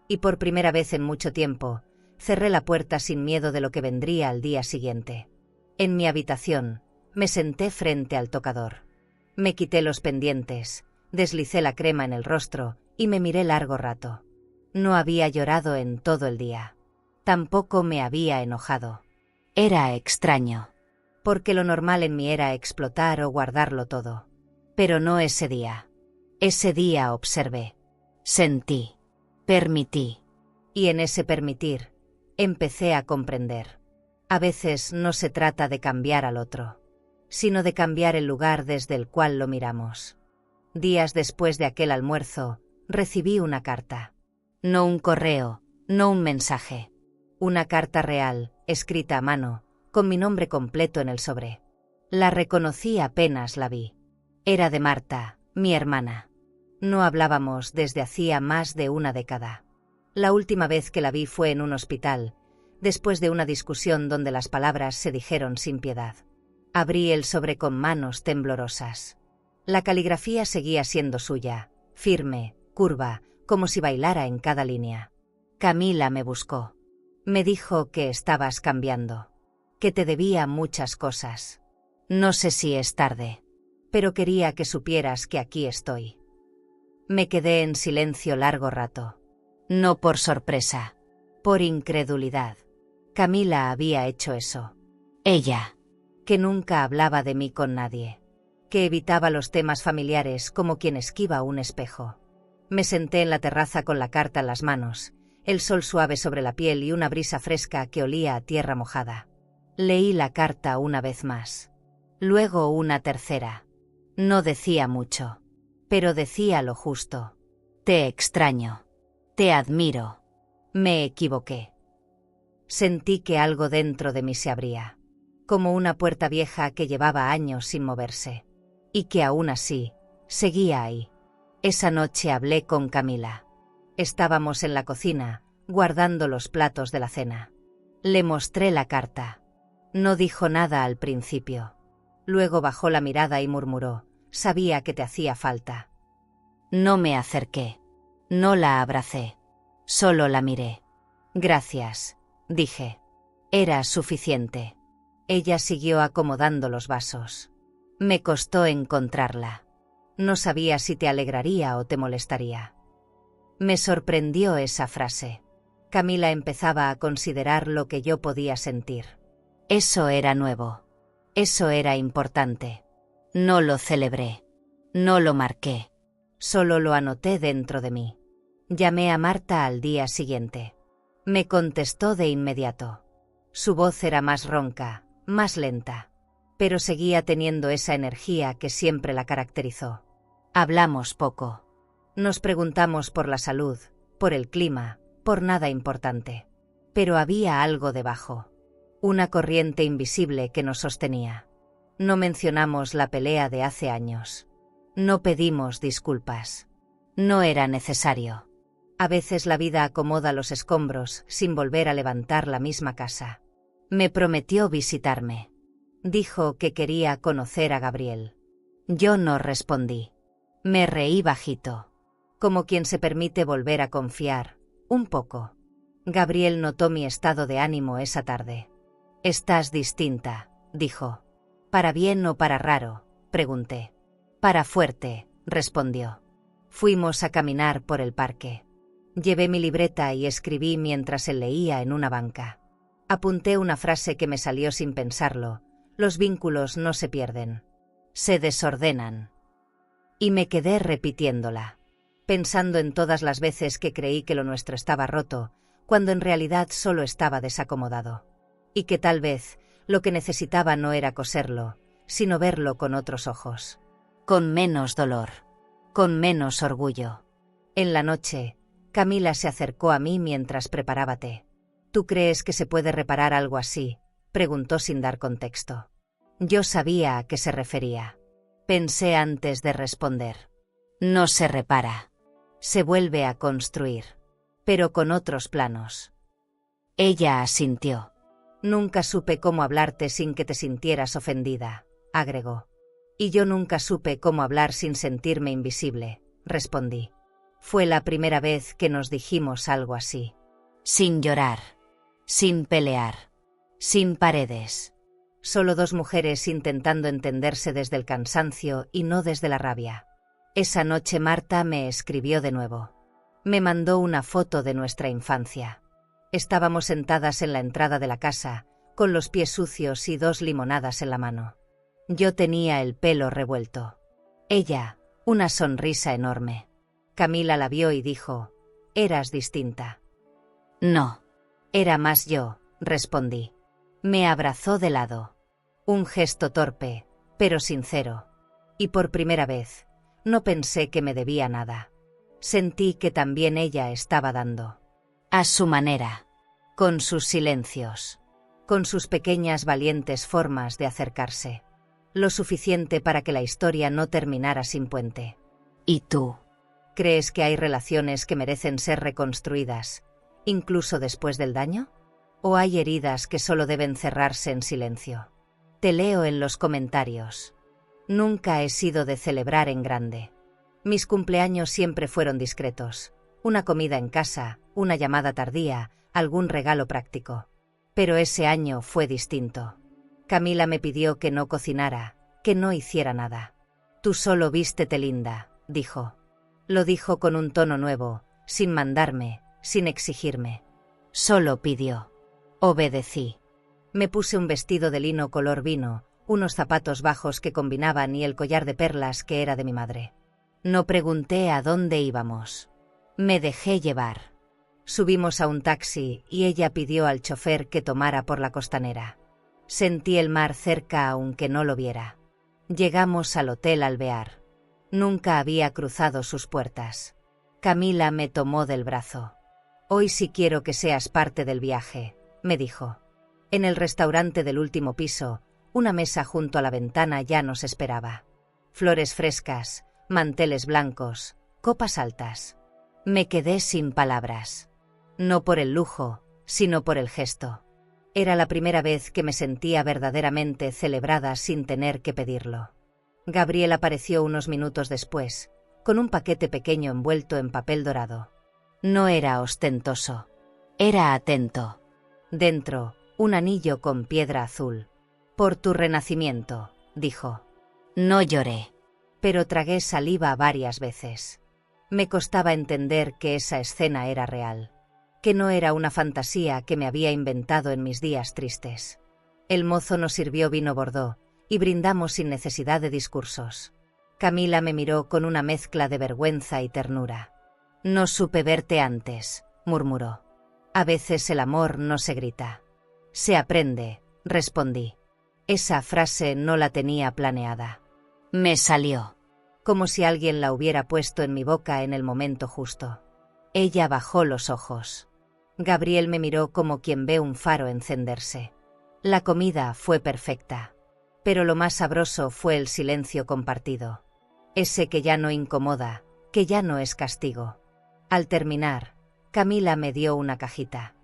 Y por primera vez en mucho tiempo, cerré la puerta sin miedo de lo que vendría al día siguiente. En mi habitación, me senté frente al tocador. Me quité los pendientes, deslicé la crema en el rostro y me miré largo rato. No había llorado en todo el día. Tampoco me había enojado. Era extraño. Porque lo normal en mí era explotar o guardarlo todo. Pero no ese día. Ese día observé. Sentí. Permití. Y en ese permitir, empecé a comprender. A veces no se trata de cambiar al otro, sino de cambiar el lugar desde el cual lo miramos. Días después de aquel almuerzo, recibí una carta. No un correo, no un mensaje. Una carta real, escrita a mano, con mi nombre completo en el sobre. La reconocí apenas la vi. Era de Marta, mi hermana. No hablábamos desde hacía más de una década. La última vez que la vi fue en un hospital, después de una discusión donde las palabras se dijeron sin piedad. Abrí el sobre con manos temblorosas. La caligrafía seguía siendo suya, firme, curva, como si bailara en cada línea. Camila me buscó. Me dijo que estabas cambiando, que te debía muchas cosas. No sé si es tarde. Pero quería que supieras que aquí estoy. Me quedé en silencio largo rato. No por sorpresa. Por incredulidad. Camila había hecho eso. Ella. Que nunca hablaba de mí con nadie. Que evitaba los temas familiares como quien esquiva un espejo. Me senté en la terraza con la carta en las manos, el sol suave sobre la piel y una brisa fresca que olía a tierra mojada. Leí la carta una vez más. Luego una tercera. No decía mucho, pero decía lo justo. Te extraño. Te admiro. Me equivoqué. Sentí que algo dentro de mí se abría, como una puerta vieja que llevaba años sin moverse, y que aún así, seguía ahí. Esa noche hablé con Camila. Estábamos en la cocina, guardando los platos de la cena. Le mostré la carta. No dijo nada al principio. Luego bajó la mirada y murmuró: sabía que te hacía falta. No me acerqué. No la abracé. Solo la miré. Gracias, dije. Era suficiente. Ella siguió acomodando los vasos. Me costó encontrarla. No sabía si te alegraría o te molestaría. Me sorprendió esa frase. Camila empezaba a considerar lo que yo podía sentir. Eso era nuevo. Eso era importante. No lo celebré. No lo marqué. Solo lo anoté dentro de mí. Llamé a Marta al día siguiente. Me contestó de inmediato. Su voz era más ronca, más lenta, pero seguía teniendo esa energía que siempre la caracterizó. Hablamos poco. Nos preguntamos por la salud, por el clima, por nada importante. Pero había algo debajo. Una corriente invisible que nos sostenía. No mencionamos la pelea de hace años. No pedimos disculpas. No era necesario. A veces la vida acomoda los escombros sin volver a levantar la misma casa. Me prometió visitarme. Dijo que quería conocer a Gabriel. Yo no respondí. Me reí bajito, como quien se permite volver a confiar, un poco. Gabriel notó mi estado de ánimo esa tarde. «Estás distinta», dijo. «¿Para bien o para raro?», pregunté. «Para fuerte», respondió. Fuimos a caminar por el parque. Llevé mi libreta y escribí mientras él leía en una banca. Apunté una frase que me salió sin pensarlo: los vínculos no se pierden, se desordenan. Y me quedé repitiéndola, pensando en todas las veces que creí que lo nuestro estaba roto, cuando en realidad solo estaba desacomodado. Y que tal vez lo que necesitaba no era coserlo, sino verlo con otros ojos. Con menos dolor. Con menos orgullo. En la noche, Camila se acercó a mí mientras preparaba té. «¿Tú crees que se puede reparar algo así?», preguntó sin dar contexto. Yo sabía a qué se refería. Pensé antes de responder. No se repara. Se vuelve a construir, pero con otros planos. Ella asintió. Nunca supe cómo hablarte sin que te sintieras ofendida, agregó. Y yo nunca supe cómo hablar sin sentirme invisible, respondí. Fue la primera vez que nos dijimos algo así. Sin llorar. Sin pelear. Sin paredes. Solo dos mujeres intentando entenderse desde el cansancio y no desde la rabia. Esa noche Marta me escribió de nuevo. Me mandó una foto de nuestra infancia. Estábamos sentadas en la entrada de la casa, con los pies sucios y 2 limonadas en la mano. Yo tenía el pelo revuelto. Ella, una sonrisa enorme. Camila la vio y dijo: «Eras distinta». No. «Era más yo», respondí. Me abrazó de lado. Un gesto torpe, pero sincero. Y por primera vez, no pensé que me debía nada. Sentí que también ella estaba dando. A su manera. Con sus silencios. Con sus pequeñas valientes formas de acercarse. Lo suficiente para que la historia no terminara sin puente. ¿Y tú? ¿Crees que hay relaciones que merecen ser reconstruidas, incluso después del daño? ¿O hay heridas que solo deben cerrarse en silencio? Te leo en los comentarios. Nunca he sido de celebrar en grande. Mis cumpleaños siempre fueron discretos. Una comida en casa, una llamada tardía, algún regalo práctico. Pero ese año fue distinto. Camila me pidió que no cocinara, que no hiciera nada. «Tú solo vístete linda», dijo. Lo dijo con un tono nuevo, sin mandarme, sin exigirme. Solo pidió. Obedecí. Me puse un vestido de lino color vino, unos zapatos bajos que combinaban y el collar de perlas que era de mi madre. No pregunté a dónde íbamos. Me dejé llevar. Subimos a un taxi y ella pidió al chofer que tomara por la costanera. Sentí el mar cerca aunque no lo viera. Llegamos al Hotel Alvear. Nunca había cruzado sus puertas. Camila me tomó del brazo. «Hoy sí quiero que seas parte del viaje», me dijo. En el restaurante del último piso, una mesa junto a la ventana ya nos esperaba. Flores frescas, manteles blancos, copas altas. Me quedé sin palabras. No por el lujo, sino por el gesto. Era la primera vez que me sentía verdaderamente celebrada sin tener que pedirlo. Gabriel apareció unos minutos después, con un paquete pequeño envuelto en papel dorado. No era ostentoso. Era atento. Dentro, un anillo con piedra azul. «Por tu renacimiento», dijo. No lloré. Pero tragué saliva varias veces. Me costaba entender que esa escena era real. Que no era una fantasía que me había inventado en mis días tristes. El mozo nos sirvió vino bordó, y brindamos sin necesidad de discursos. Camila me miró con una mezcla de vergüenza y ternura. «No supe verte antes», murmuró. «A veces el amor no se grita. Se aprende», respondí. Esa frase no la tenía planeada. Me salió. Como si alguien la hubiera puesto en mi boca en el momento justo. Ella bajó los ojos. Gabriel me miró como quien ve un faro encenderse. La comida fue perfecta. Pero lo más sabroso fue el silencio compartido. Ese que ya no incomoda, que ya no es castigo. Al terminar, Camila me dio una cajita.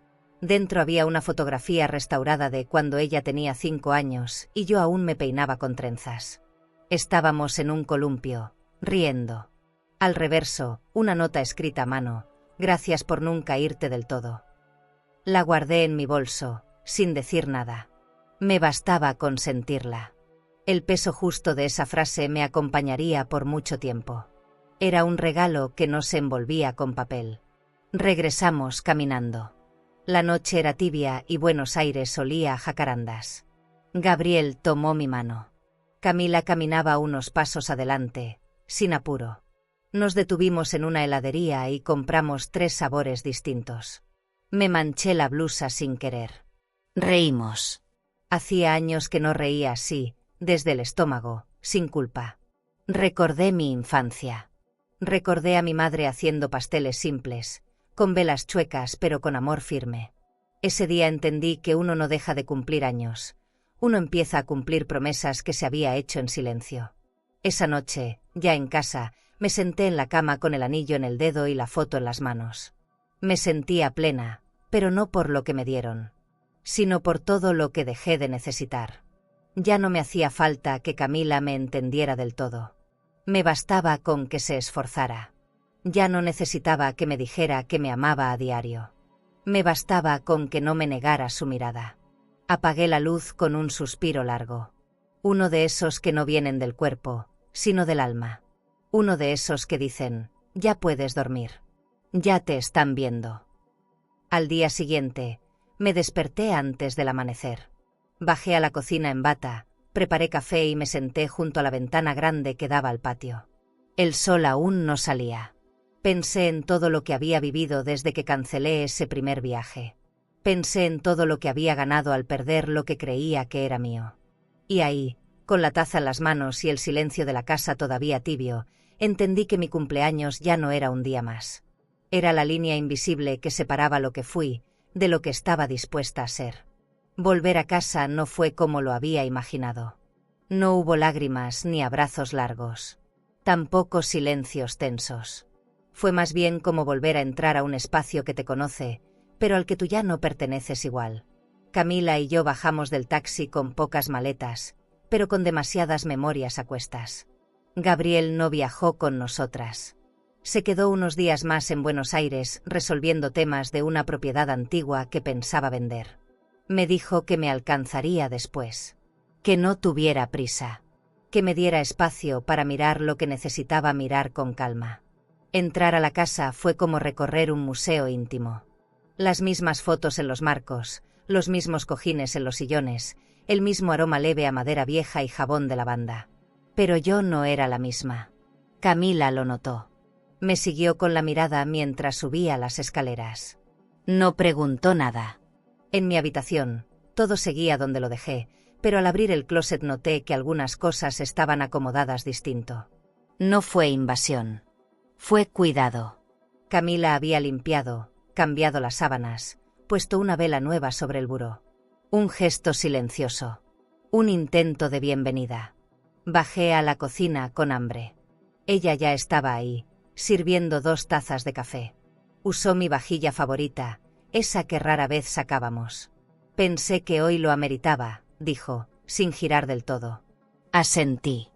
Dentro había una fotografía restaurada de cuando ella tenía 5 años y yo aún me peinaba con trenzas. Estábamos en un columpio, riendo. Al reverso, una nota escrita a mano: «Gracias por nunca irte del todo». La guardé en mi bolso, sin decir nada. Me bastaba con sentirla. El peso justo de esa frase me acompañaría por mucho tiempo. Era un regalo que no se envolvía con papel. Regresamos caminando. La noche era tibia y Buenos Aires olía a jacarandas. Gabriel tomó mi mano. Camila caminaba unos pasos adelante, sin apuro. Nos detuvimos en una heladería y compramos 3 sabores distintos. Me manché la blusa sin querer. Reímos. Hacía años que no reía así, desde el estómago, sin culpa. Recordé mi infancia. Recordé a mi madre haciendo pasteles simples, con velas chuecas pero con amor firme. Ese día entendí que uno no deja de cumplir años. Uno empieza a cumplir promesas que se había hecho en silencio. Esa noche, ya en casa, me senté en la cama con el anillo en el dedo y la foto en las manos. Me sentía plena, pero no por lo que me dieron, sino por todo lo que dejé de necesitar. Ya no me hacía falta que Camila me entendiera del todo. Me bastaba con que se esforzara. Ya no necesitaba que me dijera que me amaba a diario. Me bastaba con que no me negara su mirada. Apagué la luz con un suspiro largo. Uno de esos que no vienen del cuerpo, sino del alma. Uno de esos que dicen, ya puedes dormir. Ya te están viendo. Al día siguiente, me desperté antes del amanecer. Bajé a la cocina en bata, preparé café y me senté junto a la ventana grande que daba al patio. El sol aún no salía. Pensé en todo lo que había vivido desde que cancelé ese primer viaje. Pensé en todo lo que había ganado al perder lo que creía que era mío. Y ahí, con la taza en las manos y el silencio de la casa todavía tibio, entendí que mi cumpleaños ya no era un día más. Era la línea invisible que separaba lo que fui de lo que estaba dispuesta a ser. Volver a casa no fue como lo había imaginado. No hubo lágrimas ni abrazos largos. Tampoco silencios tensos. Fue más bien como volver a entrar a un espacio que te conoce, pero al que tú ya no perteneces igual. Camila y yo bajamos del taxi con pocas maletas, pero con demasiadas memorias a cuestas. Gabriel no viajó con nosotras. Se quedó unos días más en Buenos Aires resolviendo temas de una propiedad antigua que pensaba vender. Me dijo que me alcanzaría después. Que no tuviera prisa. Que me diera espacio para mirar lo que necesitaba mirar con calma. Entrar a la casa fue como recorrer un museo íntimo. Las mismas fotos en los marcos, los mismos cojines en los sillones, el mismo aroma leve a madera vieja y jabón de lavanda. Pero yo no era la misma. Camila lo notó. Me siguió con la mirada mientras subía las escaleras. No preguntó nada. En mi habitación, todo seguía donde lo dejé, pero al abrir el closet noté que algunas cosas estaban acomodadas distinto. No fue invasión. Fue cuidado. Camila había limpiado, cambiado las sábanas, puesto una vela nueva sobre el buró. Un gesto silencioso. Un intento de bienvenida. Bajé a la cocina con hambre. Ella ya estaba ahí, sirviendo 2 tazas de café. Usó mi vajilla favorita, esa que rara vez sacábamos. Pensé que hoy lo ameritaba, dijo, sin girar del todo. Asentí.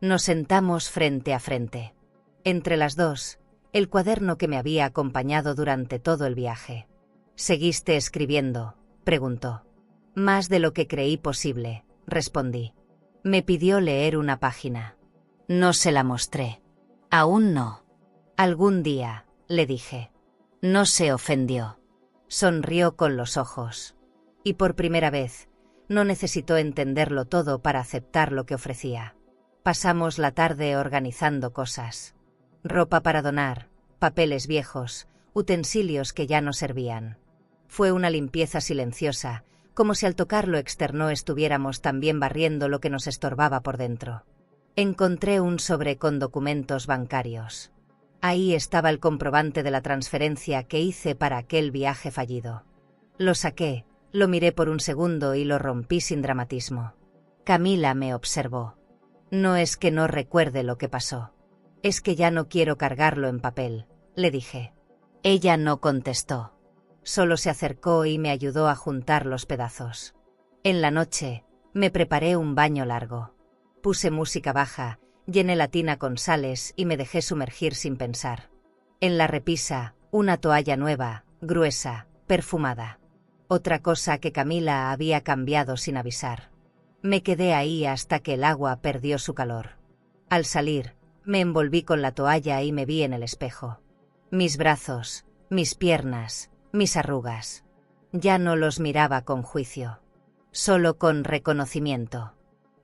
Nos sentamos frente a frente. Entre las dos, el cuaderno que me había acompañado durante todo el viaje. ¿Seguiste escribiendo?, preguntó. Más de lo que creí posible, respondí. Me pidió leer una página. No se la mostré. Aún no. Algún día, le dije. No se ofendió. Sonrió con los ojos. Y por primera vez, no necesitó entenderlo todo para aceptar lo que ofrecía. Pasamos la tarde organizando cosas. Ropa para donar, papeles viejos, utensilios que ya no servían. Fue una limpieza silenciosa, como si al tocar lo externo estuviéramos también barriendo lo que nos estorbaba por dentro. Encontré un sobre con documentos bancarios. Ahí estaba el comprobante de la transferencia que hice para aquel viaje fallido. Lo saqué, lo miré por un segundo y lo rompí sin dramatismo. Camila me observó. No es que no recuerde lo que pasó. Es que ya no quiero cargarlo en papel, le dije. Ella no contestó. Solo se acercó y me ayudó a juntar los pedazos. En la noche, me preparé un baño largo. Puse música baja, llené la tina con sales y me dejé sumergir sin pensar. En la repisa, una toalla nueva, gruesa, perfumada. Otra cosa que Camila había cambiado sin avisar. Me quedé ahí hasta que el agua perdió su calor. Al salir, me envolví con la toalla y me vi en el espejo. Mis brazos, mis piernas, mis arrugas. Ya no los miraba con juicio. Solo con reconocimiento.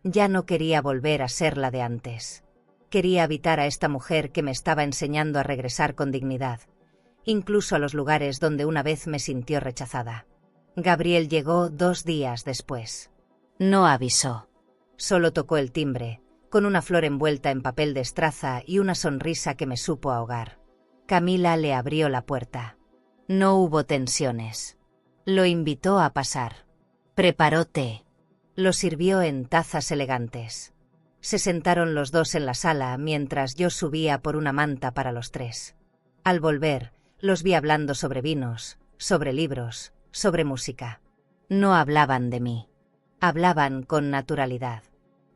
Ya no quería volver a ser la de antes. Quería habitar a esta mujer que me estaba enseñando a regresar con dignidad, incluso a los lugares donde una vez me sintió rechazada. Gabriel llegó 2 días después. No avisó. Solo tocó el timbre, con una flor envuelta en papel de estraza y una sonrisa que me supo ahogar. Camila le abrió la puerta. No hubo tensiones. Lo invitó a pasar. Preparó té. Lo sirvió en tazas elegantes. Se sentaron los dos en la sala mientras yo subía por una manta para los 3. Al volver, los vi hablando sobre vinos, sobre libros, sobre música. No hablaban de mí. Hablaban con naturalidad.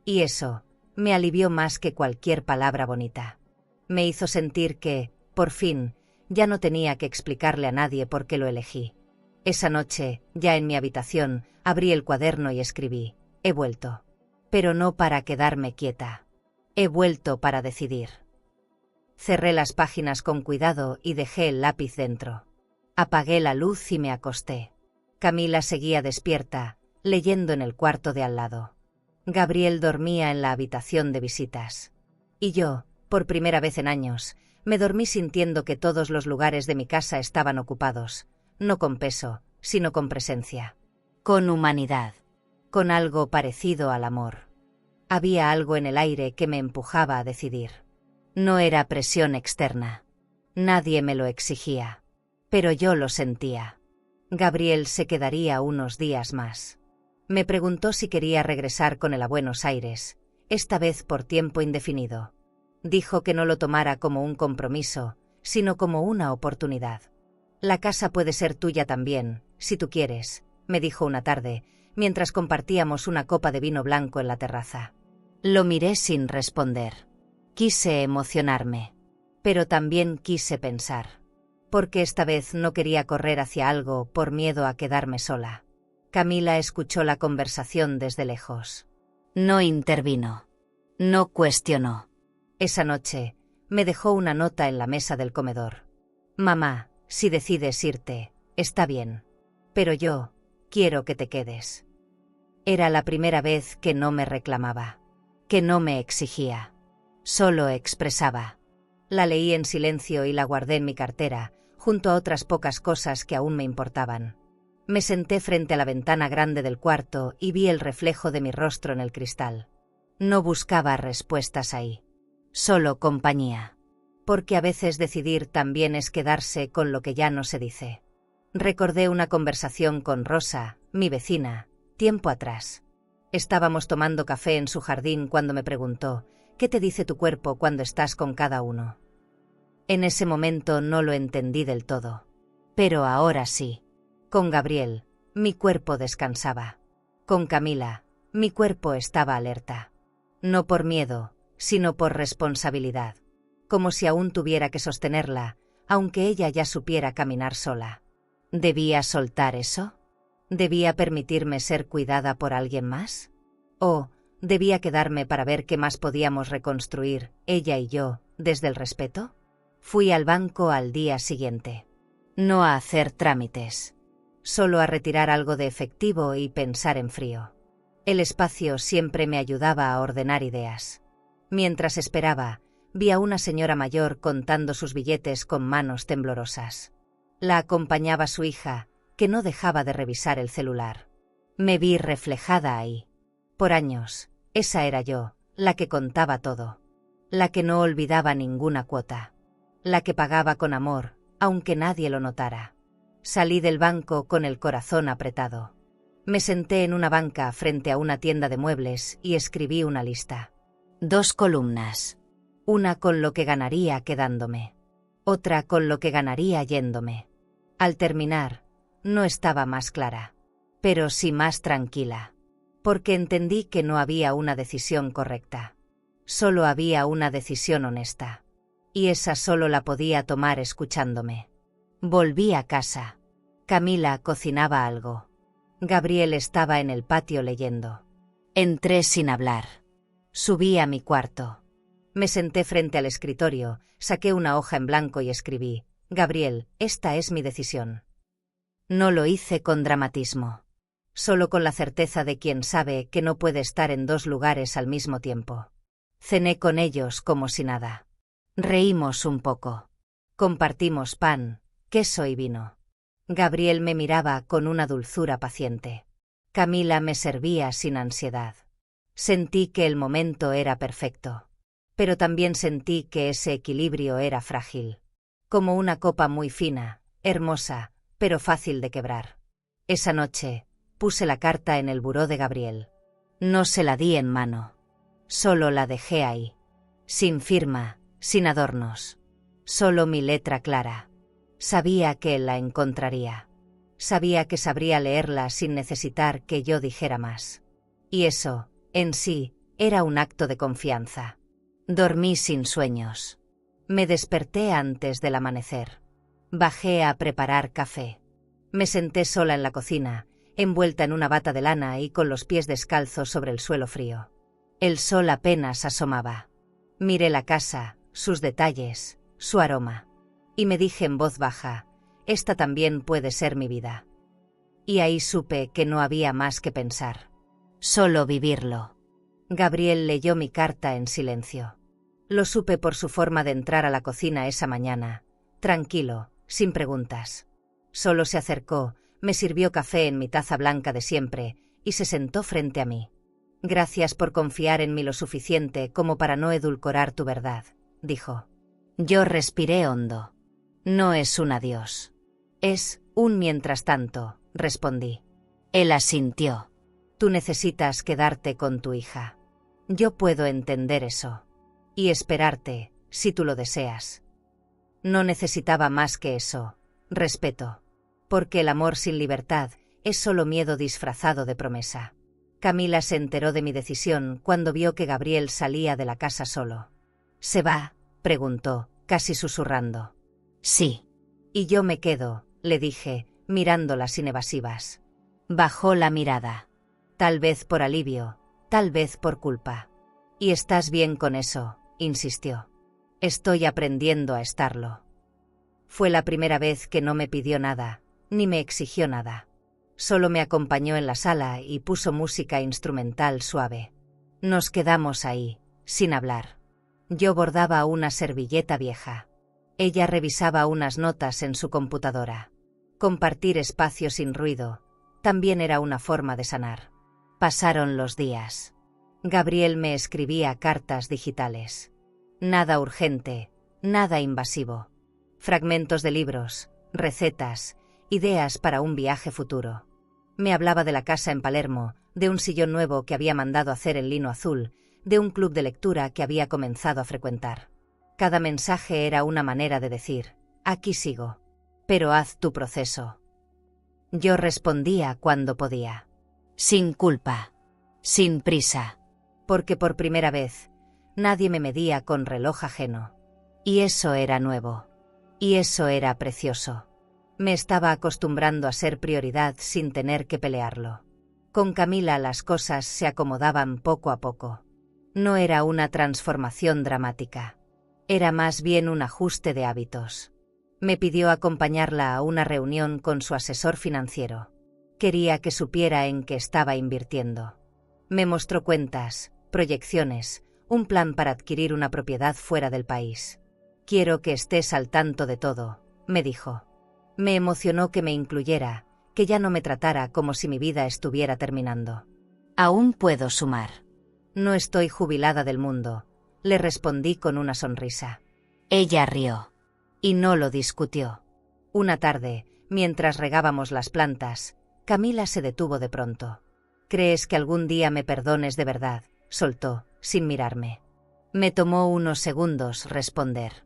Y eso me alivió más que cualquier palabra bonita. Me hizo sentir que, por fin, ya no tenía que explicarle a nadie por qué lo elegí. Esa noche, ya en mi habitación, Abrí el cuaderno y escribí: he vuelto. Pero no para quedarme quieta. He vuelto para decidir. Cerré las páginas con cuidado y dejé el lápiz dentro. Apagué la luz y me acosté. Camila seguía despierta, leyendo en el cuarto de al lado. Gabriel dormía en la habitación de visitas. Y yo, por primera vez en años, me dormí sintiendo que todos los lugares de mi casa estaban ocupados, no con peso, sino con presencia. Con humanidad. Con algo parecido al amor. Había algo en el aire que me empujaba a decidir. No era presión externa. Nadie me lo exigía. Pero yo lo sentía. Gabriel se quedaría unos días más. Me preguntó si quería regresar con él a Buenos Aires, esta vez por tiempo indefinido. Dijo que no lo tomara como un compromiso, sino como una oportunidad. La casa puede ser tuya también, si tú quieres, me dijo una tarde, mientras compartíamos una copa de vino blanco en la terraza. Lo miré sin responder. Quise emocionarme. Pero también quise pensar. Porque esta vez no quería correr hacia algo por miedo a quedarme sola. Camila escuchó la conversación desde lejos. No intervino. No cuestionó. Esa noche, me dejó una nota en la mesa del comedor. Mamá, si decides irte, está bien. Pero yo, quiero que te quedes. Era la primera vez que no me reclamaba. Que no me exigía. Solo expresaba. La leí en silencio y la guardé en mi cartera, junto a otras pocas cosas que aún me importaban. Me senté frente a la ventana grande del cuarto y vi el reflejo de mi rostro en el cristal. No buscaba respuestas ahí. Solo compañía. Porque a veces decidir también es quedarse con lo que ya no se dice. Recordé una conversación con Rosa, mi vecina, tiempo atrás. Estábamos tomando café en su jardín cuando me preguntó: ¿qué te dice tu cuerpo cuando estás con cada uno? En ese momento no lo entendí del todo. Pero ahora sí. Con Gabriel, mi cuerpo descansaba. Con Camila, mi cuerpo estaba alerta. No por miedo, sino por responsabilidad. Como si aún tuviera que sostenerla, aunque ella ya supiera caminar sola. ¿Debía soltar eso? ¿Debía permitirme ser cuidada por alguien más? ¿O debía quedarme para ver qué más podíamos reconstruir, ella y yo, desde el respeto? Fui al banco al día siguiente. No a hacer trámites. Solo a retirar algo de efectivo y pensar en frío. El espacio siempre me ayudaba a ordenar ideas. Mientras esperaba, vi a una señora mayor contando sus billetes con manos temblorosas. La acompañaba su hija, que no dejaba de revisar el celular. Me vi reflejada ahí. Por años, esa era yo, la que contaba todo. La que no olvidaba ninguna cuota. La que pagaba con amor, aunque nadie lo notara. Salí del banco con el corazón apretado. Me senté en una banca frente a una tienda de muebles y escribí una lista. 2 columnas. Una con lo que ganaría quedándome. Otra con lo que ganaría yéndome. Al terminar, no estaba más clara. Pero sí más tranquila. Porque entendí que no había una decisión correcta. Solo había una decisión honesta. Y esa solo la podía tomar escuchándome. Volví a casa. Camila cocinaba algo. Gabriel estaba en el patio leyendo. Entré sin hablar. Subí a mi cuarto. Me senté frente al escritorio, saqué una hoja en blanco y escribí: Gabriel, esta es mi decisión. No lo hice con dramatismo. Solo con la certeza de quien sabe que no puede estar en 2 lugares al mismo tiempo. Cené con ellos como si nada. Reímos un poco. Compartimos pan, queso y vino. Gabriel me miraba con una dulzura paciente. Camila me servía sin ansiedad. Sentí que el momento era perfecto. Pero también sentí que ese equilibrio era frágil. Como una copa muy fina, hermosa, pero fácil de quebrar. Esa noche, puse la carta en el buró de Gabriel. No se la di en mano. Solo la dejé ahí. Sin firma, sin adornos. Solo mi letra clara. Sabía que él la encontraría. Sabía que sabría leerla sin necesitar que yo dijera más. Y eso, en sí, era un acto de confianza. Dormí sin sueños. Me desperté antes del amanecer. Bajé a preparar café. Me senté sola en la cocina, envuelta en una bata de lana y con los pies descalzos sobre el suelo frío. El sol apenas asomaba. Miré la casa, sus detalles, su aroma. Y me dije en voz baja, esta también puede ser mi vida. Y ahí supe que no había más que pensar. Solo vivirlo. Gabriel leyó mi carta en silencio. Lo supe por su forma de entrar a la cocina esa mañana, tranquilo, sin preguntas. Solo se acercó, me sirvió café en mi taza blanca de siempre y se sentó frente a mí. Gracias por confiar en mí lo suficiente como para no edulcorar tu verdad, dijo. Yo respiré hondo. No es un adiós. Es un mientras tanto, respondí. Él asintió. Tú necesitas quedarte con tu hija. Yo puedo entender eso. Y esperarte, si tú lo deseas. No necesitaba más que eso, respeto. Porque el amor sin libertad es solo miedo disfrazado de promesa. Camila se enteró de mi decisión cuando vio que Gabriel salía de la casa solo. ¿Se va?, preguntó, casi susurrando. Sí. Y yo me quedo, le dije, mirándola sin evasivas. Bajó la mirada. Tal vez por alivio, tal vez por culpa. ¿Y estás bien con eso?, insistió. Estoy aprendiendo a estarlo. Fue la primera vez que no me pidió nada, ni me exigió nada. Solo me acompañó en la sala y puso música instrumental suave. Nos quedamos ahí, sin hablar. Yo bordaba una servilleta vieja. Ella revisaba unas notas en su computadora. Compartir espacio sin ruido también era una forma de sanar. Pasaron los días. Gabriel me escribía cartas digitales. Nada urgente, nada invasivo. Fragmentos de libros, recetas, ideas para un viaje futuro. Me hablaba de la casa en Palermo, de un sillón nuevo que había mandado hacer en lino azul, de un club de lectura que había comenzado a frecuentar. Cada mensaje era una manera de decir, aquí sigo, pero haz tu proceso. Yo respondía cuando podía. Sin culpa, sin prisa. Porque por primera vez, nadie me medía con reloj ajeno. Y eso era nuevo. Y eso era precioso. Me estaba acostumbrando a ser prioridad sin tener que pelearlo. Con Camila las cosas se acomodaban poco a poco. No era una transformación dramática. Era más bien un ajuste de hábitos. Me pidió acompañarla a una reunión con su asesor financiero. Quería que supiera en qué estaba invirtiendo. Me mostró cuentas, proyecciones, un plan para adquirir una propiedad fuera del país. Quiero que estés al tanto de todo, me dijo. Me emocionó que me incluyera, que ya no me tratara como si mi vida estuviera terminando. Aún puedo sumar. No estoy jubilada del mundo, le respondí con una sonrisa. Ella rió. Y no lo discutió. Una tarde, mientras regábamos las plantas, Camila se detuvo de pronto. ¿Crees que algún día me perdones de verdad?, soltó, sin mirarme. Me tomó unos segundos responder.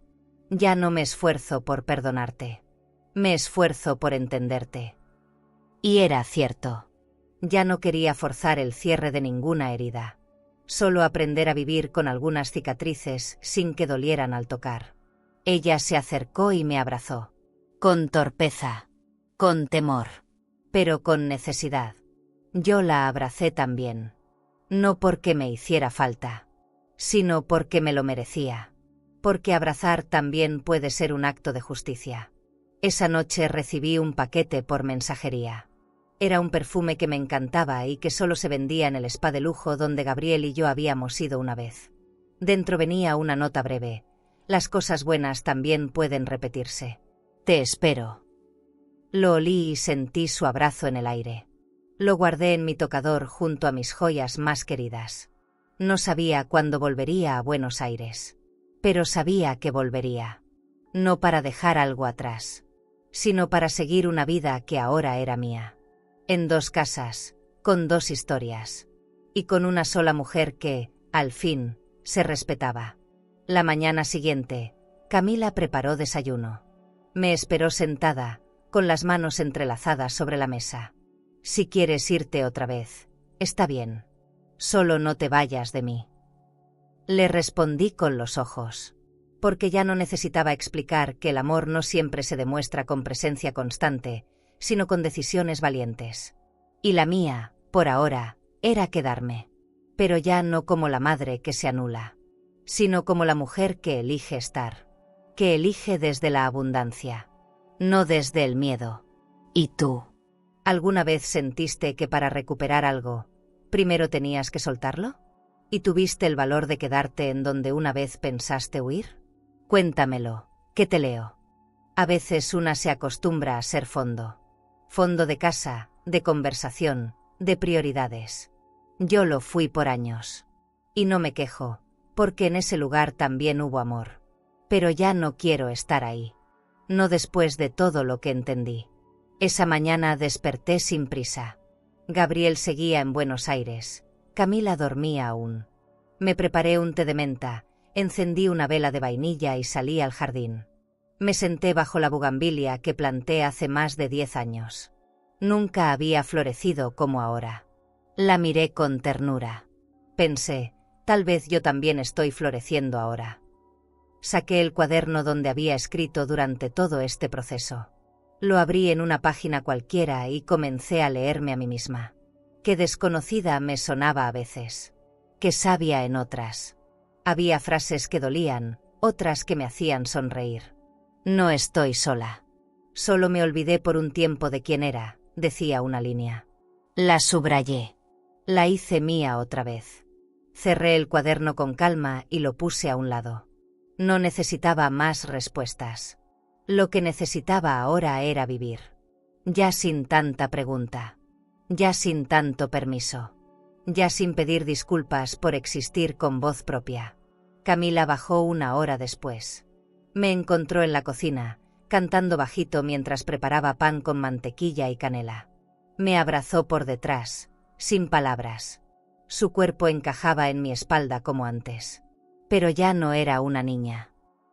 Ya no me esfuerzo por perdonarte. Me esfuerzo por entenderte. Y era cierto. Ya no quería forzar el cierre de ninguna herida. Solo aprender a vivir con algunas cicatrices sin que dolieran al tocar. Ella se acercó y me abrazó. Con torpeza. Con temor. Pero con necesidad. Yo la abracé también. No porque me hiciera falta, sino porque me lo merecía. Porque abrazar también puede ser un acto de justicia. Esa noche recibí un paquete por mensajería. Era un perfume que me encantaba y que solo se vendía en el spa de lujo donde Gabriel y yo habíamos ido una vez. Dentro venía una nota breve. Las cosas buenas también pueden repetirse. Te espero. Lo olí y sentí su abrazo en el aire. Lo guardé en mi tocador junto a mis joyas más queridas. No sabía cuándo volvería a Buenos Aires. Pero sabía que volvería. No para dejar algo atrás, sino para seguir una vida que ahora era mía. En 2 casas, con 2 historias. Y con una sola mujer que, al fin, se respetaba. La mañana siguiente, Camila preparó desayuno. Me esperó sentada, con las manos entrelazadas sobre la mesa. Si quieres irte otra vez, está bien. Solo no te vayas de mí. Le respondí con los ojos. Porque ya no necesitaba explicar que el amor no siempre se demuestra con presencia constante, sino con decisiones valientes. Y la mía, por ahora, era quedarme. Pero ya no como la madre que se anula, sino como la mujer que elige estar. Que elige desde la abundancia, no desde el miedo. ¿Y tú? ¿Alguna vez sentiste que para recuperar algo, primero tenías que soltarlo? ¿Y tuviste el valor de quedarte en donde una vez pensaste huir? Cuéntamelo, que te leo. A veces una se acostumbra a ser fondo. Fondo de casa, de conversación, de prioridades. Yo lo fui por años. Y no me quejo, porque en ese lugar también hubo amor. Pero ya no quiero estar ahí. No después de todo lo que entendí. Esa mañana desperté sin prisa. Gabriel seguía en Buenos Aires. Camila dormía aún. Me preparé un té de menta, encendí una vela de vainilla y salí al jardín. Me senté bajo la bugambilia que planté hace más de 10 años. Nunca había florecido como ahora. La miré con ternura. Pensé, tal vez yo también estoy floreciendo ahora. Saqué el cuaderno donde había escrito durante todo este proceso. Lo abrí en una página cualquiera y comencé a leerme a mí misma. Qué desconocida me sonaba a veces. Qué sabia en otras. Había frases que dolían, otras que me hacían sonreír. No estoy sola. Solo me olvidé por un tiempo de quién era, decía una línea. La subrayé. La hice mía otra vez. Cerré el cuaderno con calma y lo puse a un lado. No necesitaba más respuestas. Lo que necesitaba ahora era vivir. Ya sin tanta pregunta. Ya sin tanto permiso. Ya sin pedir disculpas por existir con voz propia. Camila bajó una hora después. Me encontró en la cocina, cantando bajito mientras preparaba pan con mantequilla y canela. Me abrazó por detrás, sin palabras. Su cuerpo encajaba en mi espalda como antes. Pero ya no era una niña.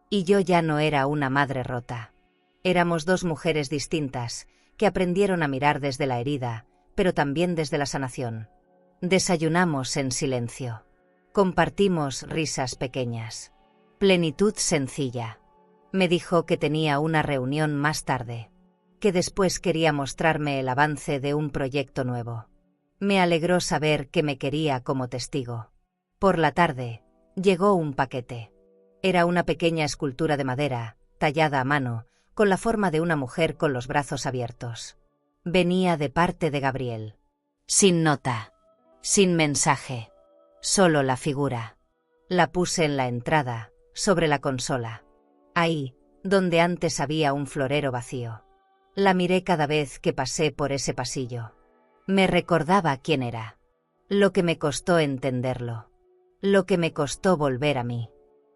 Y yo ya no era una madre rota. Éramos dos mujeres distintas, que aprendieron a mirar desde la herida, pero también desde la sanación. Desayunamos en silencio. Compartimos risas pequeñas. Plenitud sencilla. Me dijo que tenía una reunión más tarde. Que después quería mostrarme el avance de un proyecto nuevo. Me alegró saber que me quería como testigo. Por la tarde, llegó un paquete. Era una pequeña escultura de madera, tallada a mano, con la forma de una mujer con los brazos abiertos. Venía de parte de Gabriel. Sin nota. Sin mensaje. Solo la figura. La puse en la entrada, sobre la consola. Ahí, donde antes había un florero vacío. La miré cada vez que pasé por ese pasillo. Me recordaba quién era. Lo que me costó entenderlo. Lo que me costó volver a mí.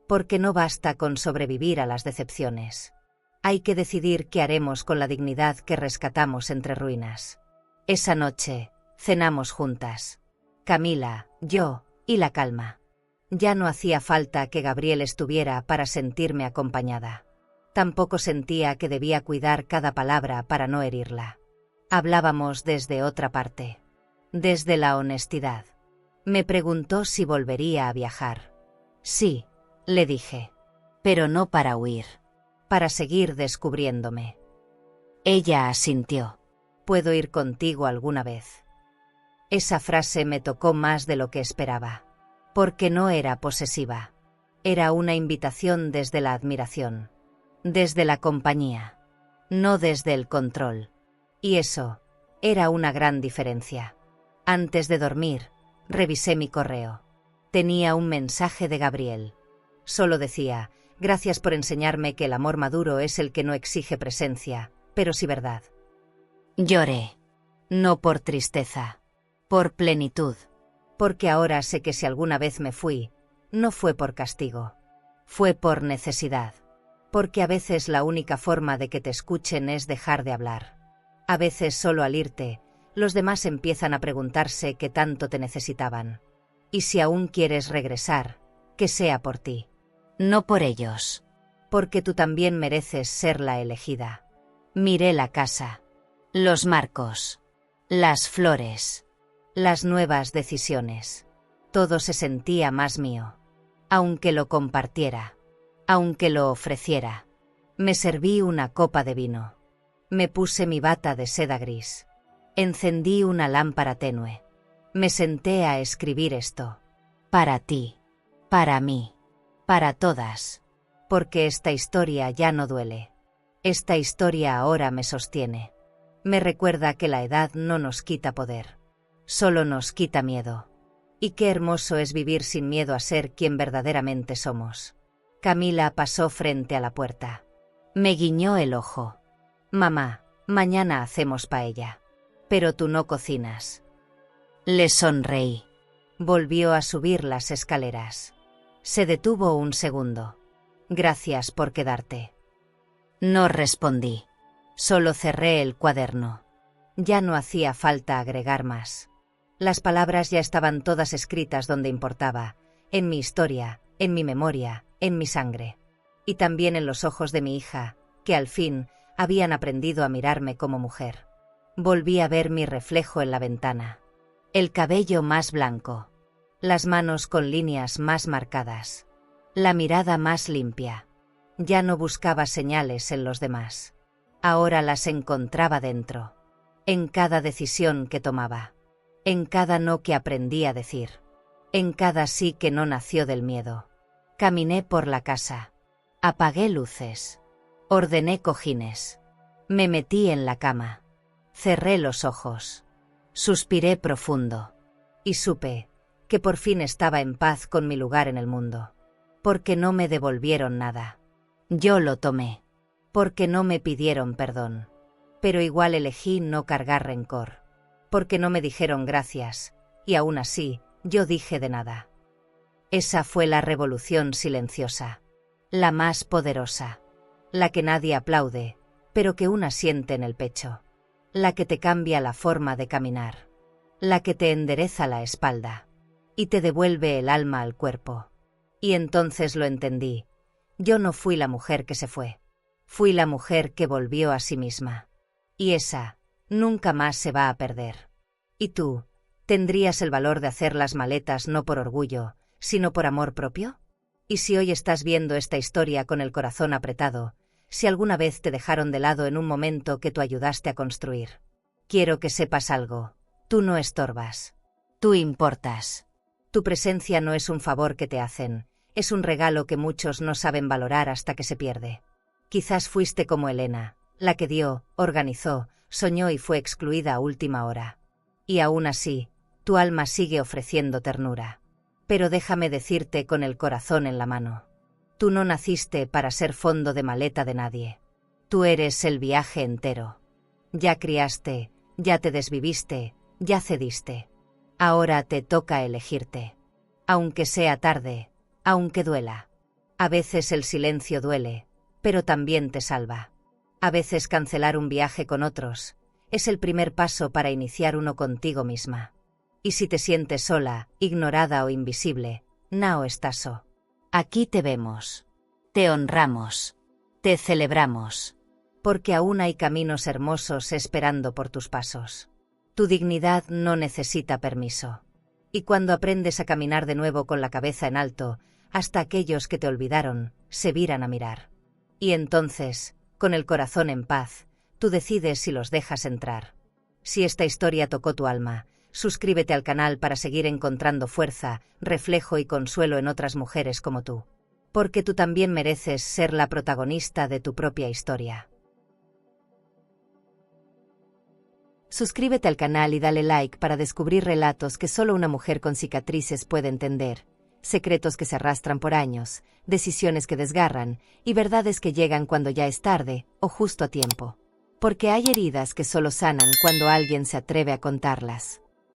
Porque no basta con sobrevivir a las decepciones. Hay que decidir qué haremos con la dignidad que rescatamos entre ruinas. Esa noche, cenamos juntas. Camila, yo, y la calma. Ya no hacía falta que Gabriel estuviera para sentirme acompañada. Tampoco sentía que debía cuidar cada palabra para no herirla. Hablábamos desde otra parte. Desde la honestidad. Me preguntó si volvería a viajar. Sí, le dije. Pero no para huir. Para seguir descubriéndome. Ella asintió. ¿Puedo ir contigo alguna vez? Esa frase me tocó más de lo que esperaba. Porque no era posesiva. Era una invitación desde la admiración. Desde la compañía. No desde el control. Y eso, era una gran diferencia. Antes de dormir, revisé mi correo. Tenía un mensaje de Gabriel. Solo decía, gracias por enseñarme que el amor maduro es el que no exige presencia, pero sí verdad. Lloré. No por tristeza. Por plenitud. Porque ahora sé que si alguna vez me fui, no fue por castigo. Fue por necesidad. Porque a veces la única forma de que te escuchen es dejar de hablar. A veces solo al irte, los demás empiezan a preguntarse qué tanto te necesitaban. Y si aún quieres regresar, que sea por ti. No por ellos. Porque tú también mereces ser la elegida. Miré la casa. Los marcos. Las flores. Las nuevas decisiones. Todo se sentía más mío. Aunque lo compartiera. Aunque lo ofreciera. Me serví una copa de vino. Me puse mi bata de seda gris. Encendí una lámpara tenue. Me senté a escribir esto. Para ti. Para mí. Para todas. Porque esta historia ya no duele. Esta historia ahora me sostiene. Me recuerda que la edad no nos quita poder. Solo nos quita miedo. Y qué hermoso es vivir sin miedo a ser quien verdaderamente somos. Camila pasó frente a la puerta. Me guiñó el ojo. Mamá, mañana hacemos paella. Pero tú no cocinas. Le sonreí. Volvió a subir las escaleras. Se detuvo un segundo. Gracias por quedarte. No respondí. Solo cerré el cuaderno. Ya no hacía falta agregar más. Las palabras ya estaban todas escritas donde importaba, en mi historia, en mi memoria, en mi sangre. Y también en los ojos de mi hija, que al fin habían aprendido a mirarme como mujer. Volví a ver mi reflejo en la ventana. El cabello más blanco. Las manos con líneas más marcadas. La mirada más limpia. Ya no buscaba señales en los demás. Ahora las encontraba dentro. En cada decisión que tomaba. En cada no que aprendí a decir. En cada sí que no nació del miedo. Caminé por la casa. Apagué luces. Ordené cojines. Me metí en la cama. Cerré los ojos. Suspiré profundo. Y supe que por fin estaba en paz con mi lugar en el mundo. Porque no me devolvieron nada. Yo lo tomé. Porque no me pidieron perdón. Pero igual elegí no cargar rencor. Porque no me dijeron gracias, y aún así, yo dije de nada. Esa fue la revolución silenciosa. La más poderosa. La que nadie aplaude, pero que una siente en el pecho. La que te cambia la forma de caminar. La que te endereza la espalda. Y te devuelve el alma al cuerpo. Y entonces lo entendí. Yo no fui la mujer que se fue. Fui la mujer que volvió a sí misma. Y esa nunca más se va a perder. ¿Y tú, tendrías el valor de hacer las maletas no por orgullo, sino por amor propio? Y si hoy estás viendo esta historia con el corazón apretado, si alguna vez te dejaron de lado en un momento que tú ayudaste a construir, quiero que sepas algo. Tú no estorbas. Tú importas. Tu presencia no es un favor que te hacen, es un regalo que muchos no saben valorar hasta que se pierde. Quizás fuiste como Elena, la que dio, organizó, soñó y fue excluida a última hora. Y aún así, tu alma sigue ofreciendo ternura. Pero déjame decirte con el corazón en la mano. Tú no naciste para ser fondo de maleta de nadie. Tú eres el viaje entero. Ya criaste, ya te desviviste, ya cediste. Ahora te toca elegirte. Aunque sea tarde, aunque duela. A veces el silencio duele, pero también te salva. A veces cancelar un viaje con otros es el primer paso para iniciar uno contigo misma. Y si te sientes sola, ignorada o invisible, nao estaso. Aquí te vemos. Te honramos. Te celebramos. Porque aún hay caminos hermosos esperando por tus pasos. Tu dignidad no necesita permiso. Y cuando aprendes a caminar de nuevo con la cabeza en alto, hasta aquellos que te olvidaron, se viran a mirar. Y entonces, con el corazón en paz, tú decides si los dejas entrar. Si esta historia tocó tu alma, suscríbete al canal para seguir encontrando fuerza, reflejo y consuelo en otras mujeres como tú. Porque tú también mereces ser la protagonista de tu propia historia. Suscríbete al canal y dale like para descubrir relatos que solo una mujer con cicatrices puede entender, secretos que se arrastran por años, decisiones que desgarran y verdades que llegan cuando ya es tarde o justo a tiempo. Porque hay heridas que solo sanan cuando alguien se atreve a contarlas.